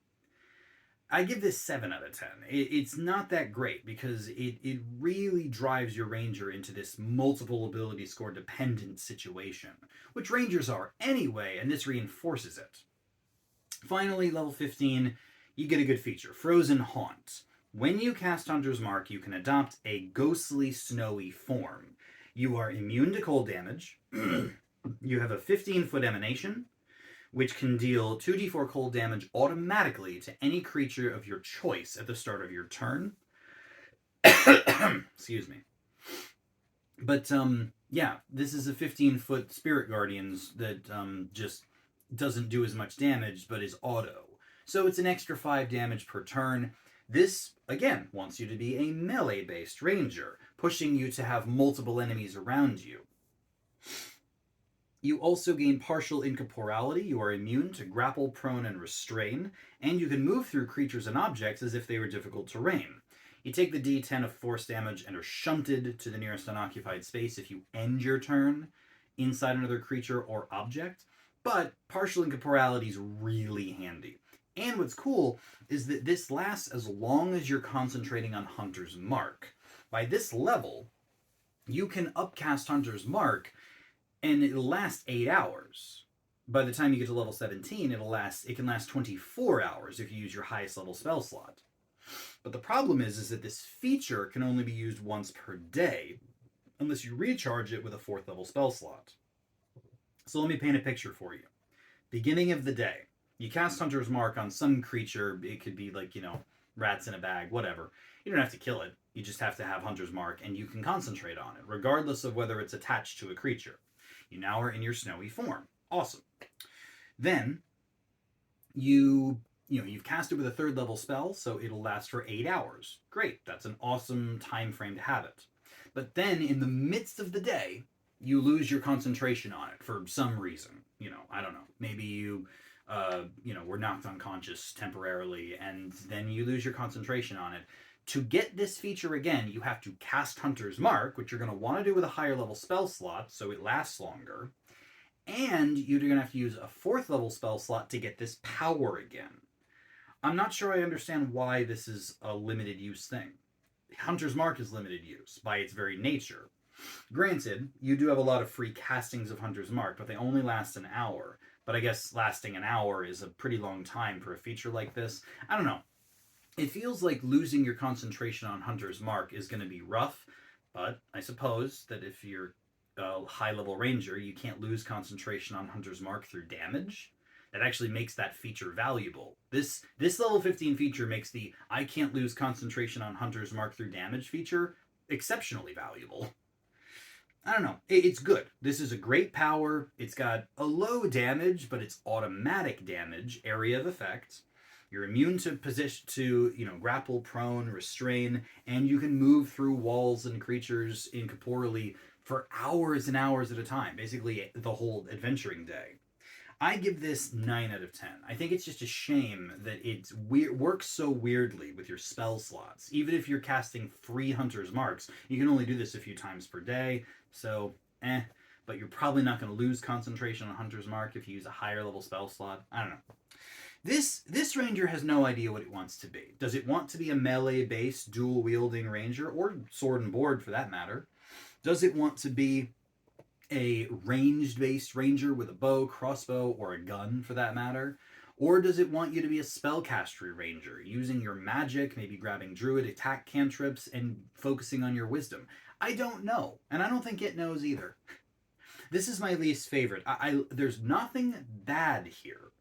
I give this 7 out of 10. It's not that great, because it really drives your ranger into this multiple ability score dependent situation, which rangers are anyway, and this reinforces it. Finally, level 15, you get a good feature, Frozen Haunt. When you cast Hunter's Mark, you can adopt a ghostly, snowy form. You are immune to cold damage. You have a 15-foot emanation, which can deal 2d4 cold damage automatically to any creature of your choice at the start of your turn. Excuse me. But, this is a 15-foot Spirit Guardians that just doesn't do as much damage, but is auto. So it's an extra 5 damage per turn. This, again, wants you to be a melee-based ranger, pushing you to have multiple enemies around you. You also gain partial incorporality. You are immune to grapple, prone, and restrain, and you can move through creatures and objects as if they were difficult terrain. You take the d10 of force damage and are shunted to the nearest unoccupied space if you end your turn inside another creature or object, but partial incorporality is really handy. And what's cool is that this lasts as long as you're concentrating on Hunter's Mark. By this level, you can upcast Hunter's Mark and it'll last 8 hours. By the time you get to level 17, it can last 24 hours if you use your highest level spell slot. But the problem is that this feature can only be used once per day, unless you recharge it with a 4th level spell slot. So let me paint a picture for you. Beginning of the day, you cast Hunter's Mark on some creature. It could be like, rats in a bag, whatever. You don't have to kill it. You just have to have Hunter's Mark, and you can concentrate on it, regardless of whether it's attached to a creature. You now are in your snowy form. Awesome. Then, you've cast it with a 3rd level spell, so it'll last for 8 hours. Great. That's an awesome time frame to have it. But then, in the midst of the day, you lose your concentration on it for some reason. I don't know. Maybe you were knocked unconscious temporarily, and then you lose your concentration on it. To get this feature again, you have to cast Hunter's Mark, which you're going to want to do with a higher level spell slot, so it lasts longer. And you're going to have to use a 4th level spell slot to get this power again. I'm not sure I understand why this is a limited use thing. Hunter's Mark is limited use by its very nature. Granted, you do have a lot of free castings of Hunter's Mark, but they only last an hour. But I guess lasting an hour is a pretty long time for a feature like this. I don't know. It feels like losing your concentration on Hunter's Mark is going to be rough, but I suppose that if you're a high-level ranger, you can't lose concentration on Hunter's Mark through damage. That actually makes that feature valuable. This level 15 feature makes the I can't lose concentration on Hunter's Mark through damage feature exceptionally valuable. I don't know. It's good. This is a great power. It's got a low damage, but it's automatic damage, area of effect. You're immune to grapple, prone, restrain, and you can move through walls and creatures incorporeally for hours and hours at a time, basically the whole adventuring day. I give this 9 out of 10. I think it's just a shame that it works so weirdly with your spell slots. Even if you're casting free Hunter's Marks, you can only do this a few times per day, so but you're probably not going to lose concentration on Hunter's Mark if you use a higher level spell slot. I don't know. This ranger has no idea what it wants to be. Does it want to be a melee-based, dual-wielding ranger, or sword and board for that matter? Does it want to be a ranged-based ranger with a bow, crossbow, or a gun for that matter? Or does it want you to be a spellcastery ranger, using your magic, maybe grabbing druid attack cantrips, and focusing on your wisdom? I don't know, and I don't think it knows either. This is my least favorite. There's nothing bad here.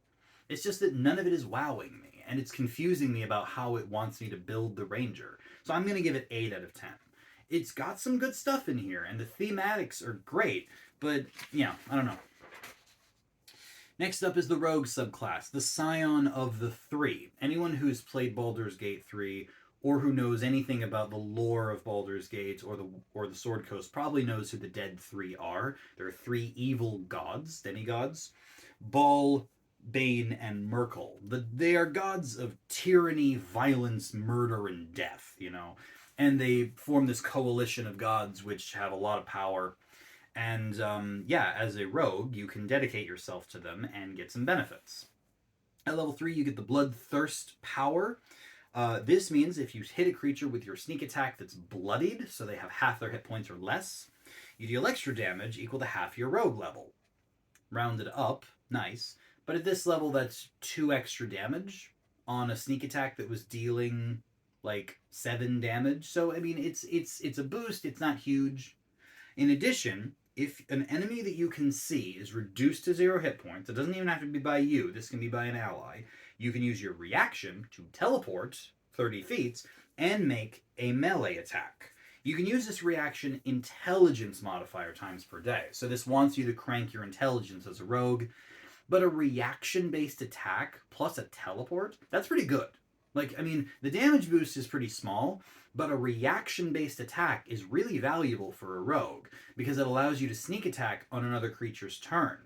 It's just that none of it is wowing me, and it's confusing me about how it wants me to build the ranger. So I'm going to give it 8 out of 10. It's got some good stuff in here, and the thematics are great, but, I don't know. Next up is the Rogue subclass, the scion of the Three. Anyone who's played Baldur's Gate 3, or who knows anything about the lore of Baldur's Gate or the Sword Coast probably knows who the Dead Three are. There are 3 evil gods, demigods. Baal, Bane, and Merkel. They are gods of tyranny, violence, murder, and death, And they form this coalition of gods which have a lot of power. And, as a rogue, you can dedicate yourself to them and get some benefits. At level 3, you get the Bloodthirst power. This means if you hit a creature with your sneak attack that's bloodied, so they have half their hit points or less, you deal extra damage equal to half your rogue level. Rounded up, nice. But at this level, that's 2 extra damage on a sneak attack that was dealing, 7 damage. So, it's a boost. It's not huge. In addition, if an enemy that you can see is reduced to 0 hit points, it doesn't even have to be by you. This can be by an ally. You can use your reaction to teleport 30 feet and make a melee attack. You can use this reaction intelligence modifier times per day. So this wants you to crank your intelligence as a rogue. But a reaction-based attack plus a teleport, that's pretty good. Like, I mean, the damage boost is pretty small, but a reaction-based attack is really valuable for a rogue because it allows you to sneak attack on another creature's turn.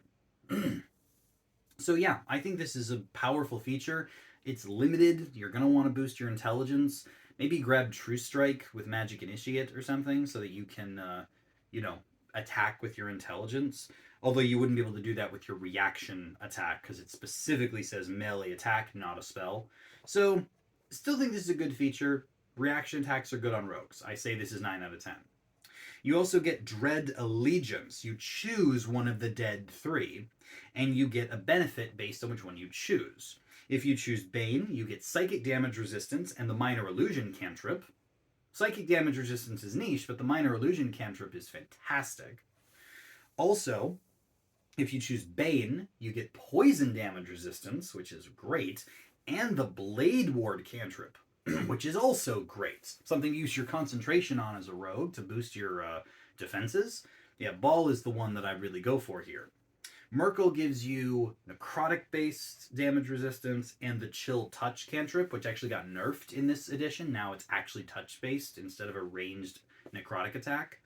So yeah, I think this is a powerful feature. It's limited. You're going to want to boost your intelligence. Maybe grab True Strike with Magic Initiate or something so that you can, you know, attack with your intelligence. Although you wouldn't be able to do that with your reaction attack because it specifically says melee attack, not a spell. So, still think this is a good feature. Reaction attacks are good on rogues. I say this is 9 out of 10. You also get Dread Allegiance. You choose one of the dead 3, and you get a benefit based on which one you choose. If you choose Bane, you get Psychic Damage Resistance and the Minor Illusion cantrip. Psychic Damage Resistance is niche, but the Minor Illusion cantrip is fantastic. Also, if you choose Bane, you get Poison Damage Resistance, which is great, and the Blade Ward cantrip, which is also great. Something to use your concentration on as a rogue to boost your defenses. Yeah, Ball is the one that I really go for here. Merkel gives you necrotic-based damage resistance and the Chill Touch cantrip, which actually got nerfed in this edition. Now it's actually touch-based instead of a ranged necrotic attack.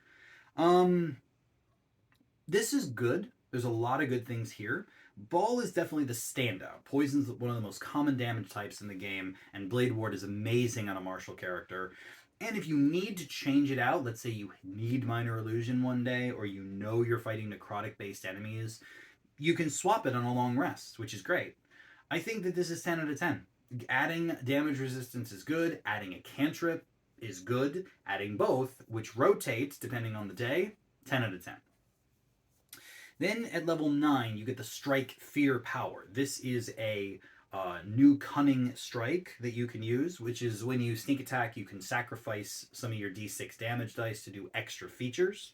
This is good. There's a lot of good things here. Ball is definitely the standout. Poison's one of the most common damage types in the game, and Blade Ward is amazing on a martial character. And if you need to change it out, let's say you need Minor Illusion one day, or you know you're fighting necrotic-based enemies, you can swap it on a long rest, which is great. I think that this is 10 out of 10. Adding damage resistance is good. Adding a cantrip is good. Adding both, which rotates depending on the day, 10 out of 10. Then at level 9, you get the Strike Fear Power. This is a new Cunning Strike that you can use, which is when you sneak attack, you can sacrifice some of your d6 damage dice to do extra features.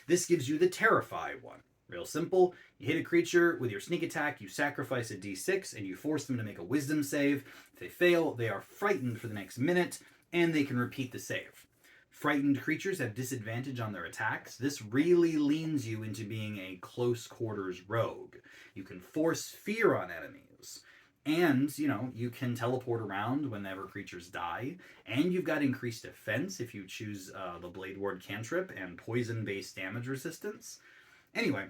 This gives you the Terrify one. Real simple. You hit a creature with your sneak attack, you sacrifice a d6, and you force them to make a wisdom save. If they fail, they are frightened for the next minute, and they can repeat the save. Frightened creatures have disadvantage on their attacks. This really leans you into being a close quarters rogue. You can force fear on enemies. And, you can teleport around whenever creatures die. And you've got increased defense if you choose the Blade Ward cantrip and poison-based damage resistance. Anyway,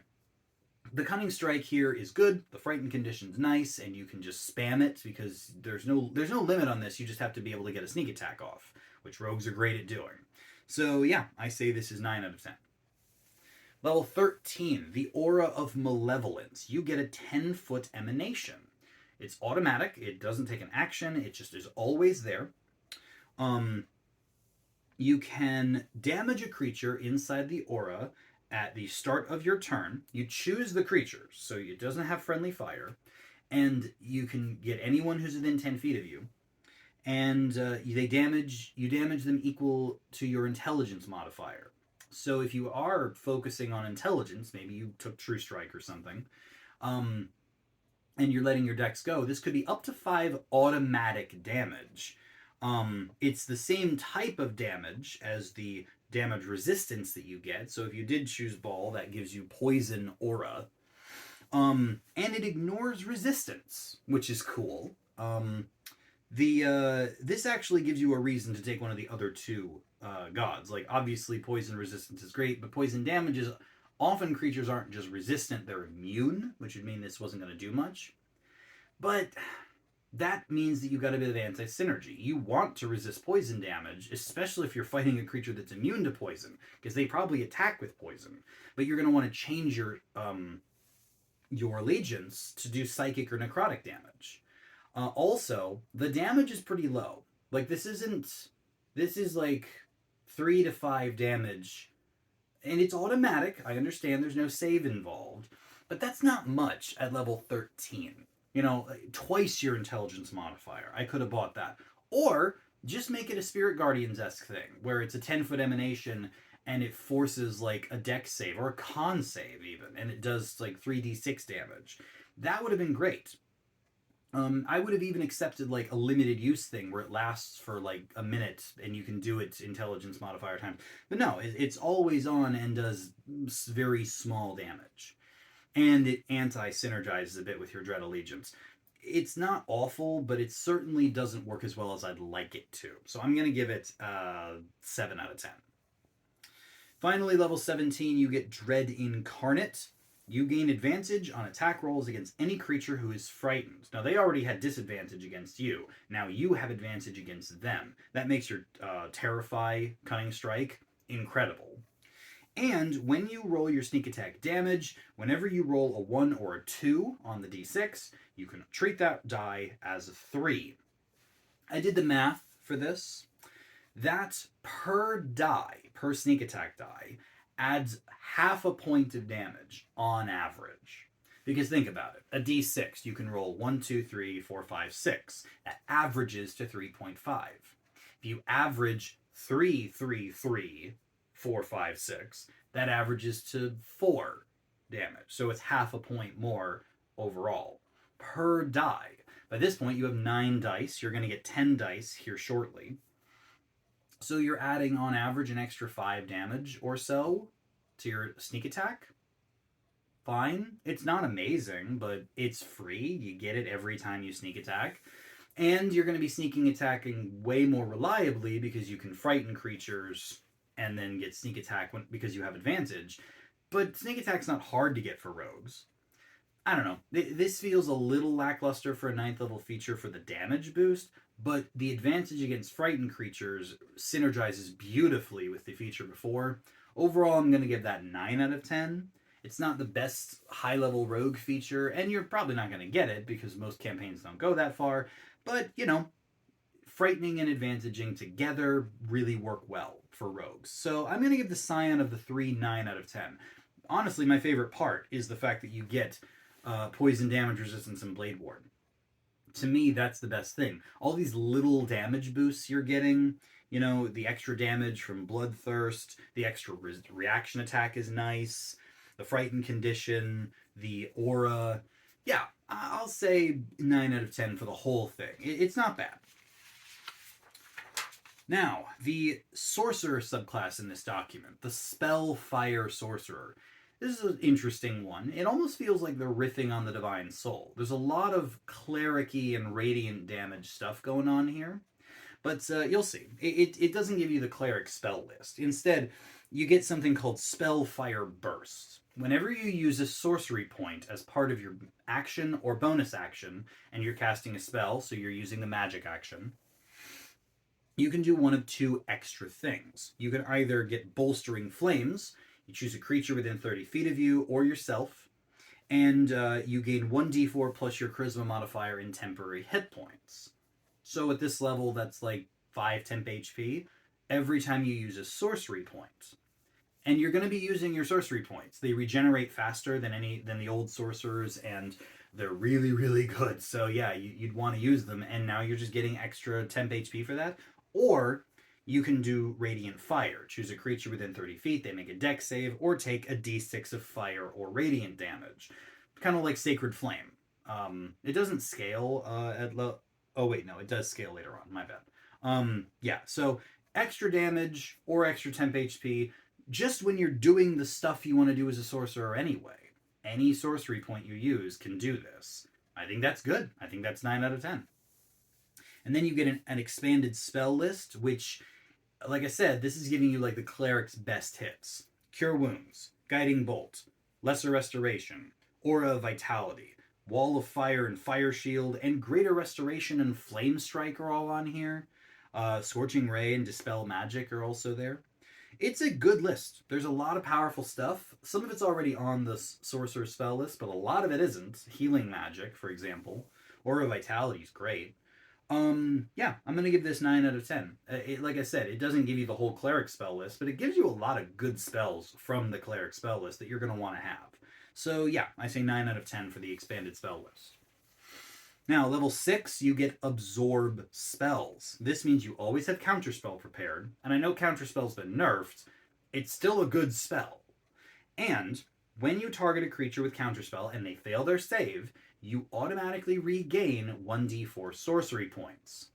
the Cunning Strike here is good. The Frightened condition's nice, and you can just spam it because there's no limit on this. You just have to be able to get a sneak attack off, which rogues are great at doing. So yeah, I say this is 9 out of 10. Level 13, the Aura of Malevolence. You get a 10-foot emanation. It's automatic. It doesn't take an action. It just is always there. You can damage a creature inside the aura at the start of your turn. You choose the creature, so it doesn't have friendly fire, and you can get anyone who's within 10 feet of you. And you damage them equal to your intelligence modifier. So if you are focusing on intelligence, maybe you took True Strike or something, and you're letting your dex go, this could be up to 5 automatic damage. It's the same type of damage as the damage resistance that you get. So if you did choose Ball, that gives you Poison Aura. And it ignores resistance, which is cool. This actually gives you a reason to take one of the other two gods. Like, obviously, poison resistance is great, but poison damage is often creatures aren't just resistant, they're immune, which would mean this wasn't going to do much. But that means that you've got a bit of anti-synergy. You want to resist poison damage, especially if you're fighting a creature that's immune to poison, because they probably attack with poison. But you're going to want to change your allegiance to do psychic or necrotic damage. Also, the damage is pretty low. Like, this is like 3 to 5 damage, and it's automatic. I understand there's no save involved, but that's not much at level 13. Twice your intelligence modifier. I could have bought that. Or just make it a Spirit Guardians-esque thing, where it's a 10-foot emanation, and it forces, like, a dex save, or a con save, even, and it does, like, 3d6 damage. That would have been great. I would have even accepted, like, a limited use thing where it lasts for, like, a minute and you can do it intelligence modifier times. But no, it's always on and does very small damage. And it anti-synergizes a bit with your Dread Allegiance. It's not awful, but it certainly doesn't work as well as I'd like it to. So I'm going to give it 7 out of 10. Finally, level 17, you get Dread Incarnate. You gain advantage on attack rolls against any creature who is frightened. Now, they already had disadvantage against you. Now you have advantage against them. That makes your Terrify Cunning Strike incredible. And when you roll your sneak attack damage, whenever you roll a 1 or a 2 on the d6, you can treat that die as a 3. I did the math for this. That per die, per sneak attack die, adds half a point of damage on average. Because think about it. A d6, you can roll 1, 2, 3, 4, 5, 6. That averages to 3.5. If you average 3, 3, 3, 4, 5, 6, that averages to 4 damage. So it's half a point more overall per die. By this point, you have 9 dice. You're going to get 10 dice here shortly. So you're adding on average an extra 5 damage or so to your sneak attack. Fine. It's not amazing, but it's free. You get it every time you sneak attack. And you're going to be sneaking attacking way more reliably because you can frighten creatures and then get sneak attack because you have advantage. But sneak attack's not hard to get for rogues. I don't know. This feels a little lackluster for a 9th level feature for the damage boost, but the advantage against frightened creatures synergizes beautifully with the feature before. Overall, I'm going to give that 9 out of 10. It's not the best high-level rogue feature, and you're probably not going to get it because most campaigns don't go that far, but, frightening and advantaging together really work well for rogues. So I'm going to give the Scion of the 3 9 out of 10. Honestly, my favorite part is the fact that you get poison damage resistance and Blade Ward. To me, that's the best thing. All these little damage boosts you're getting, the extra damage from Bloodthirst, the extra reaction attack is nice, the Frightened Condition, the Aura. Yeah, I'll say 9 out of 10 for the whole thing. It's not bad. Now, the Sorcerer subclass in this document, the Spellfire Sorcerer. This is an interesting one. It almost feels like they're riffing on the Divine Soul. There's a lot of cleric-y and radiant damage stuff going on here. But you'll see. It doesn't give you the cleric spell list. Instead, you get something called Spellfire Burst. Whenever you use a sorcery point as part of your action or bonus action, and you're casting a spell, so you're using the magic action, you can do one of 2 extra things. You can either get Bolstering Flames. You choose a creature within 30 feet of you or yourself, and you gain 1d4 plus your charisma modifier in temporary hit points. So at this level, that's like 5 temp HP every time you use a sorcery point. And you're going to be using your sorcery points. They regenerate faster than the old sorcerers, and they're really, really good. So yeah, you'd want to use them, and now you're just getting extra temp HP for that. Or you can do Radiant Fire. Choose a creature within 30 feet, they make a dex save, or take a d6 of fire or radiant damage. Kind of like Sacred Flame. It doesn't scale at low... Oh wait, no, it does scale later on, my bad. Yeah, so extra damage or extra temp HP, just when you're doing the stuff you want to do as a sorcerer anyway. Any sorcery point you use can do this. I think that's good. I think that's 9 out of 10. And then you get an expanded spell list, which, like I said, this is giving you like the cleric's best hits. Cure Wounds, Guiding Bolt, Lesser Restoration, Aura of Vitality, Wall of Fire and Fire Shield, and Greater Restoration and Flame Strike are all on here. Scorching Ray and Dispel Magic are also there. It's a good list. There's a lot of powerful stuff. Some of it's already on the Sorcerer spell list, but a lot of it isn't. Healing Magic, for example. Aura of Vitality is great. Yeah, I'm going to give this 9 out of 10. Like I said, it doesn't give you the whole cleric spell list, but it gives you a lot of good spells from the cleric spell list that you're going to want to have. So yeah, I say 9 out of 10 for the expanded spell list. Now, level 6, you get Absorb Spells. This means you always have Counterspell prepared, and I know Counterspell's been nerfed. It's still a good spell. And when you target a creature with Counterspell and they fail their save, you automatically regain 1d4 sorcery points.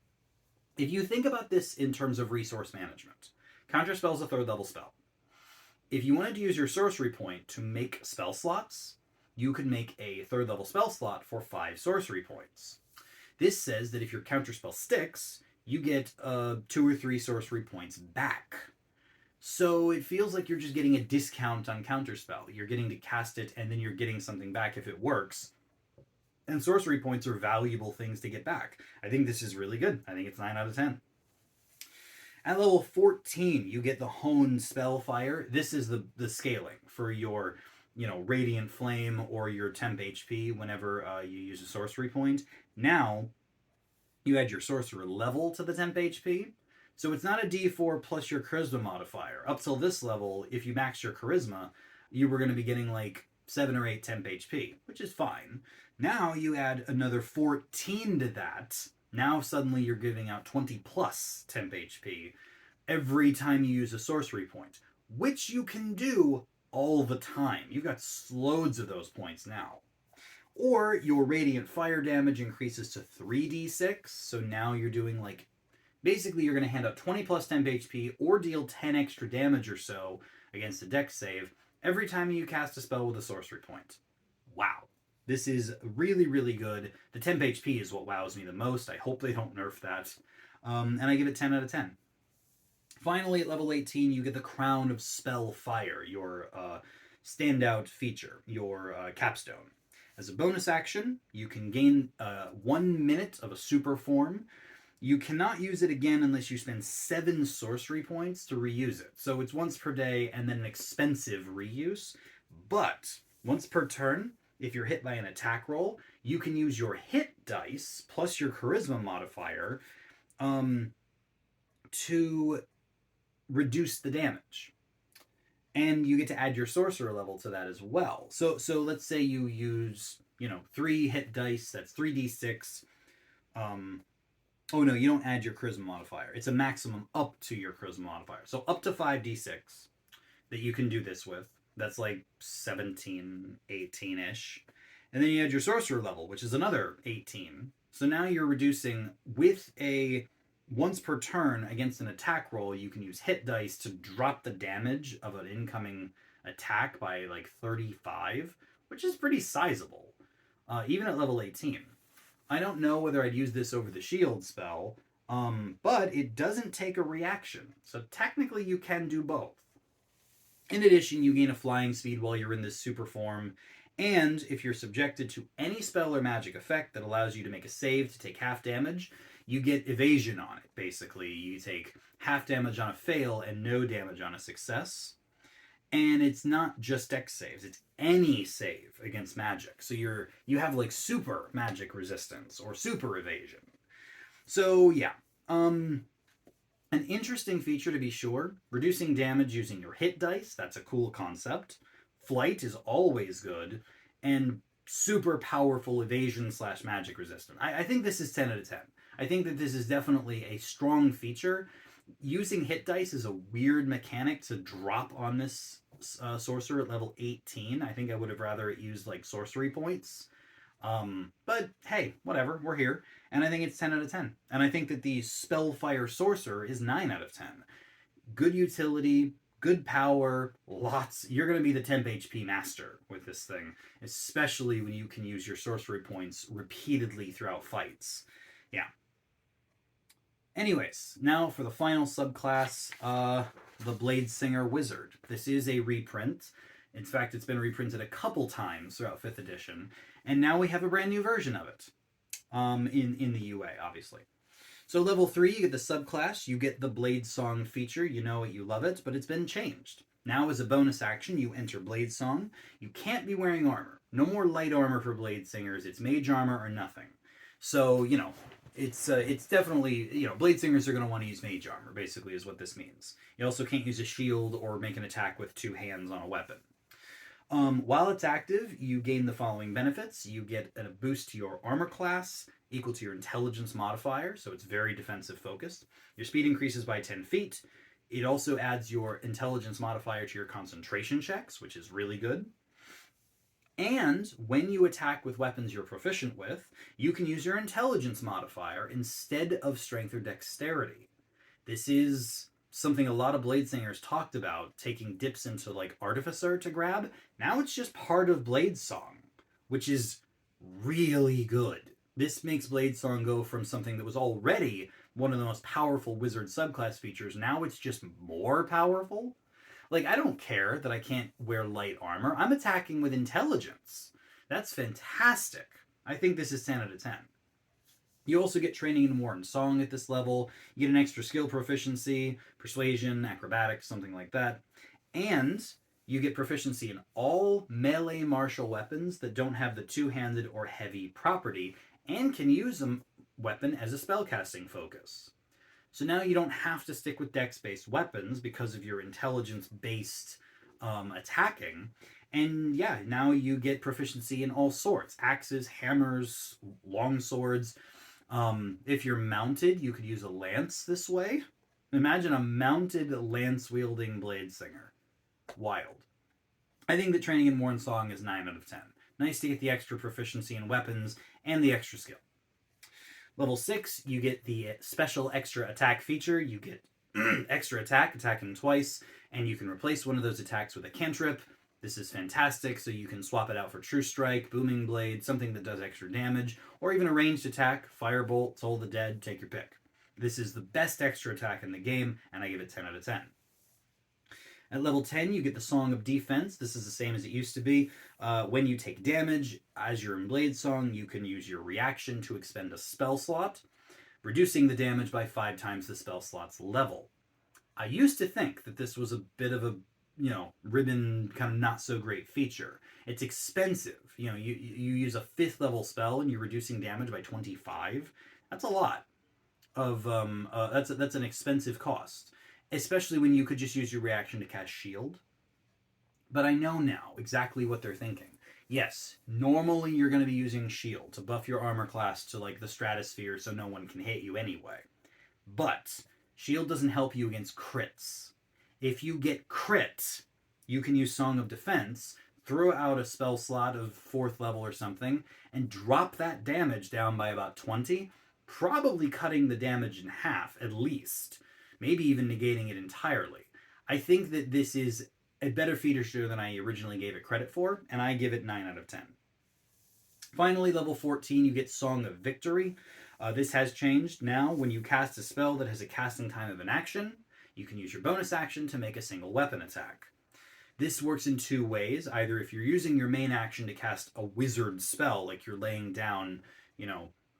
If you think about this in terms of resource management, Counterspell is a 3rd level spell. If you wanted to use your sorcery point to make spell slots, you could make a 3rd level spell slot for 5 sorcery points. This says that if your counterspell sticks, you get 2 or 3 sorcery points back. So it feels like you're just getting a discount on counterspell. You're getting to cast it and then you're getting something back if it works. And sorcery points are valuable things to get back. I think this is really good. I think it's 9 out of 10. At level 14, you get the Hone Spellfire. This is the scaling for your, Radiant Flame or your Temp HP whenever you use a sorcery point. Now, you add your Sorcerer level to the Temp HP. So it's not a d4 plus your Charisma modifier. Up till this level, if you max your Charisma, you were going to be getting like 7 or 8 Temp HP, which is fine. Now you add another 14 to that. Now suddenly you're giving out 20 plus Temp HP every time you use a sorcery point, which you can do all the time. You've got loads of those points now. Or your Radiant Fire damage increases to 3d6, so now you're doing basically you're going to hand out 20 plus Temp HP or deal 10 extra damage or so against a dex save every time you cast a spell with a sorcery point. Wow. This is really, really good. The Temp HP is what wows me the most. I hope they don't nerf that. And I give it 10 out of 10. Finally, at level 18, you get the Crown of Spellfire, your standout feature, your capstone. As a bonus action, you can gain 1 minute of a super form. You cannot use it again unless you spend 7 sorcery points to reuse it. So it's once per day and then an expensive reuse. But once per turn, if you're hit by an attack roll, you can use your hit dice plus your charisma modifier to reduce the damage. And you get to add your sorcerer level to that as well. So let's say you use, 3 hit dice, that's 3d6. Oh no, you don't add your charisma modifier. It's a maximum up to your charisma modifier. So up to 5d6 that you can do this with. That's like 17, 18-ish. And then you add your sorcerer level, which is another 18. So now you're reducing with a once per turn against an attack roll, you can use hit dice to drop the damage of an incoming attack by 35, which is pretty sizable, even at level 18. I don't know whether I'd use this over the shield spell, but it doesn't take a reaction. So technically you can do both. In addition, you gain a flying speed while you're in this super form, and if you're subjected to any spell or magic effect that allows you to make a save to take half damage, you get evasion on it, basically. You take half damage on a fail and no damage on a success. And it's not just dex saves, it's any save against magic. So you have super magic resistance or super evasion. So yeah, an interesting feature to be sure. Reducing damage using your hit dice, that's a cool concept. Flight is always good. And super powerful evasion / magic resistance. I think this is 10 out of 10. I think that this is definitely a strong feature. Using hit dice is a weird mechanic to drop on this sorcerer at level 18. I think I would have rather it used sorcery points. But hey, whatever, we're here. And I think it's 10 out of 10. And I think that the Spellfire Sorcerer is 9 out of 10. Good utility, good power, lots. You're going to be the Temp HP master with this thing, especially when you can use your sorcery points repeatedly throughout fights. Yeah. Anyways, now for the final subclass, the Bladesinger Wizard. This is a reprint. In fact, it's been reprinted a couple times throughout 5th edition, and now we have a brand new version of it in the UA, obviously. So level 3, you get the subclass, you get the Bladesong feature, you know it, you love it, but it's been changed. Now as a bonus action, you enter Bladesong. You can't be wearing armor. No more light armor for Bladesingers, it's mage armor or nothing. So, it's definitely, Bladesingers are going to want to use mage armor, basically, is what this means. You also can't use a shield or make an attack with 2 hands on a weapon. While it's active, you gain the following benefits. You get a boost to your armor class, equal to your intelligence modifier, so it's very defensive focused. Your speed increases by 10 feet. It also adds your intelligence modifier to your concentration checks, which is really good. And when you attack with weapons you're proficient with, you can use your intelligence modifier instead of strength or dexterity. This is something a lot of Bladesingers talked about, taking dips into Artificer to grab. Now it's just part of Bladesong. which is really good. This makes Bladesong go from something that was already one of the most powerful wizard subclass features, now it's just more powerful. Like, I don't care that I can't wear light armor. I'm attacking with intelligence. That's fantastic. I think this is 10 out of 10. You also get training in War and Song at this level. You get an extra skill proficiency, persuasion, acrobatics, something like that. And you get proficiency in all melee martial weapons that don't have the two-handed or heavy property, and can use a weapon as a spellcasting focus. So now you don't have to stick with dex-based weapons because of your intelligence-based attacking. And yeah, now you get proficiency in all sorts. Axes, hammers, long swords. If you're mounted, you could use a lance this way. Imagine a mounted lance-wielding Bladesinger. Wild. I think that training in War Song is 9 out of 10. Nice to get the extra proficiency in weapons and the extra skill. Level 6, you get the special extra attack feature. You get extra attack, attacking twice, and you can replace one of those attacks with a cantrip. This is fantastic, so you can swap it out for True Strike, Booming Blade, something that does extra damage, or even a ranged attack, Firebolt, Toll the Dead, take your pick. This is the best extra attack in the game, and I give it 10 out of 10. At level 10, you get the Song of Defense. This is the same as it used to be. When you take damage, as you're in Bladesong, you can use your reaction to expend a spell slot, reducing the damage by 5 times the spell slot's level. I used to think that this was a bit of a, ribbon kind of not so great feature. It's expensive. You use a 5th level spell and you're reducing damage by 25. That's a lot of, that's an expensive cost. Especially when you could just use your reaction to cast shield. But I know now exactly what they're thinking. Yes, normally you're going to be using shield to buff your armor class to like the stratosphere so no one can hit you anyway. But shield doesn't help you against crits. If you get crit, you can use Song of Defense, throw out a spell slot of 4th level or something, and drop that damage down by about 20, probably cutting the damage in half at least. Maybe even negating it entirely. I think that this is a better feature than I originally gave it credit for, and I give it 9 out of 10. Finally, level 14, you get Song of Victory. This has changed. Now, when you cast a spell that has a casting time of an action, you can use your bonus action to make a single weapon attack. This works in 2 ways. Either if you're using your main action to cast a wizard spell, like you're laying down,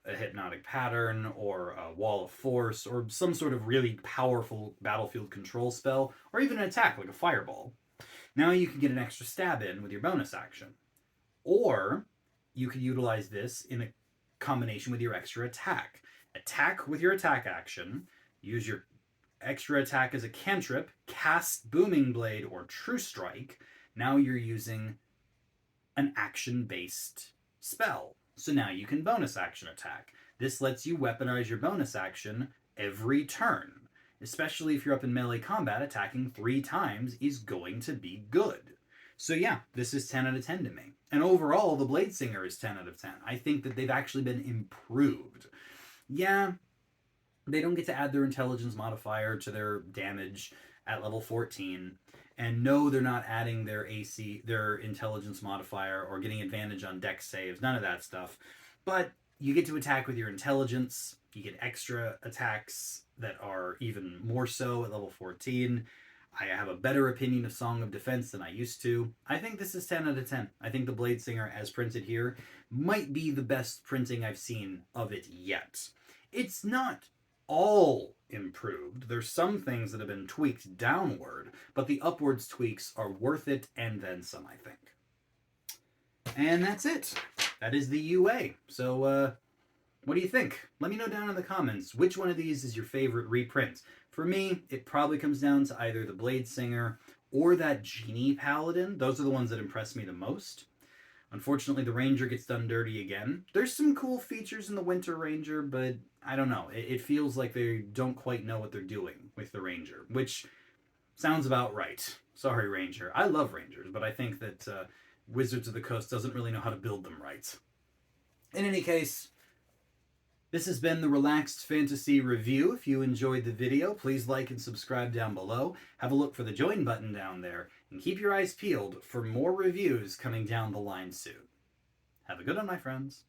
a hypnotic pattern or a wall of force or some sort of really powerful battlefield control spell, or even an attack like a fireball. Now you can get an extra stab in with your bonus action. Or you could utilize this in a combination with your extra attack. Attack with your attack action, use your extra attack as a cantrip, cast Booming Blade or True Strike. Now you're using an action-based spell. So now you can bonus action attack. This lets you weaponize your bonus action every turn. Especially if you're up in melee combat, attacking 3 times is going to be good. So yeah, this is 10 out of 10 to me. And overall, the Bladesinger is 10 out of 10. I think that they've actually been improved. Yeah, they don't get to add their intelligence modifier to their damage at level 14. And no, they're not adding their AC, their intelligence modifier, or getting advantage on dex saves. None of that stuff. But you get to attack with your intelligence. You get extra attacks that are even more so at level 14. I have a better opinion of Song of Defense than I used to. I think this is 10 out of 10. I think the Bladesinger, as printed here, might be the best printing I've seen of it yet. It's not all improved. There's some things that have been tweaked downward, but the upwards tweaks are worth it, and then some, I think. And that's it. That is the UA. So, what do you think? Let me know down in the comments which one of these is your favorite reprint. For me, it probably comes down to either the Bladesinger or that Genie Paladin. Those are the ones that impress me the most. Unfortunately, the Ranger gets done dirty again. There's some cool features in the Winter Ranger, but I don't know. It feels like they don't quite know what they're doing with the Ranger, which sounds about right. Sorry, Ranger. I love Rangers, but I think that Wizards of the Coast doesn't really know how to build them right. In any case, this has been the Relaxed Fantasy Review. If you enjoyed the video, please like and subscribe down below. Have a look for the join button down there, and keep your eyes peeled for more reviews coming down the line soon. Have a good one, my friends.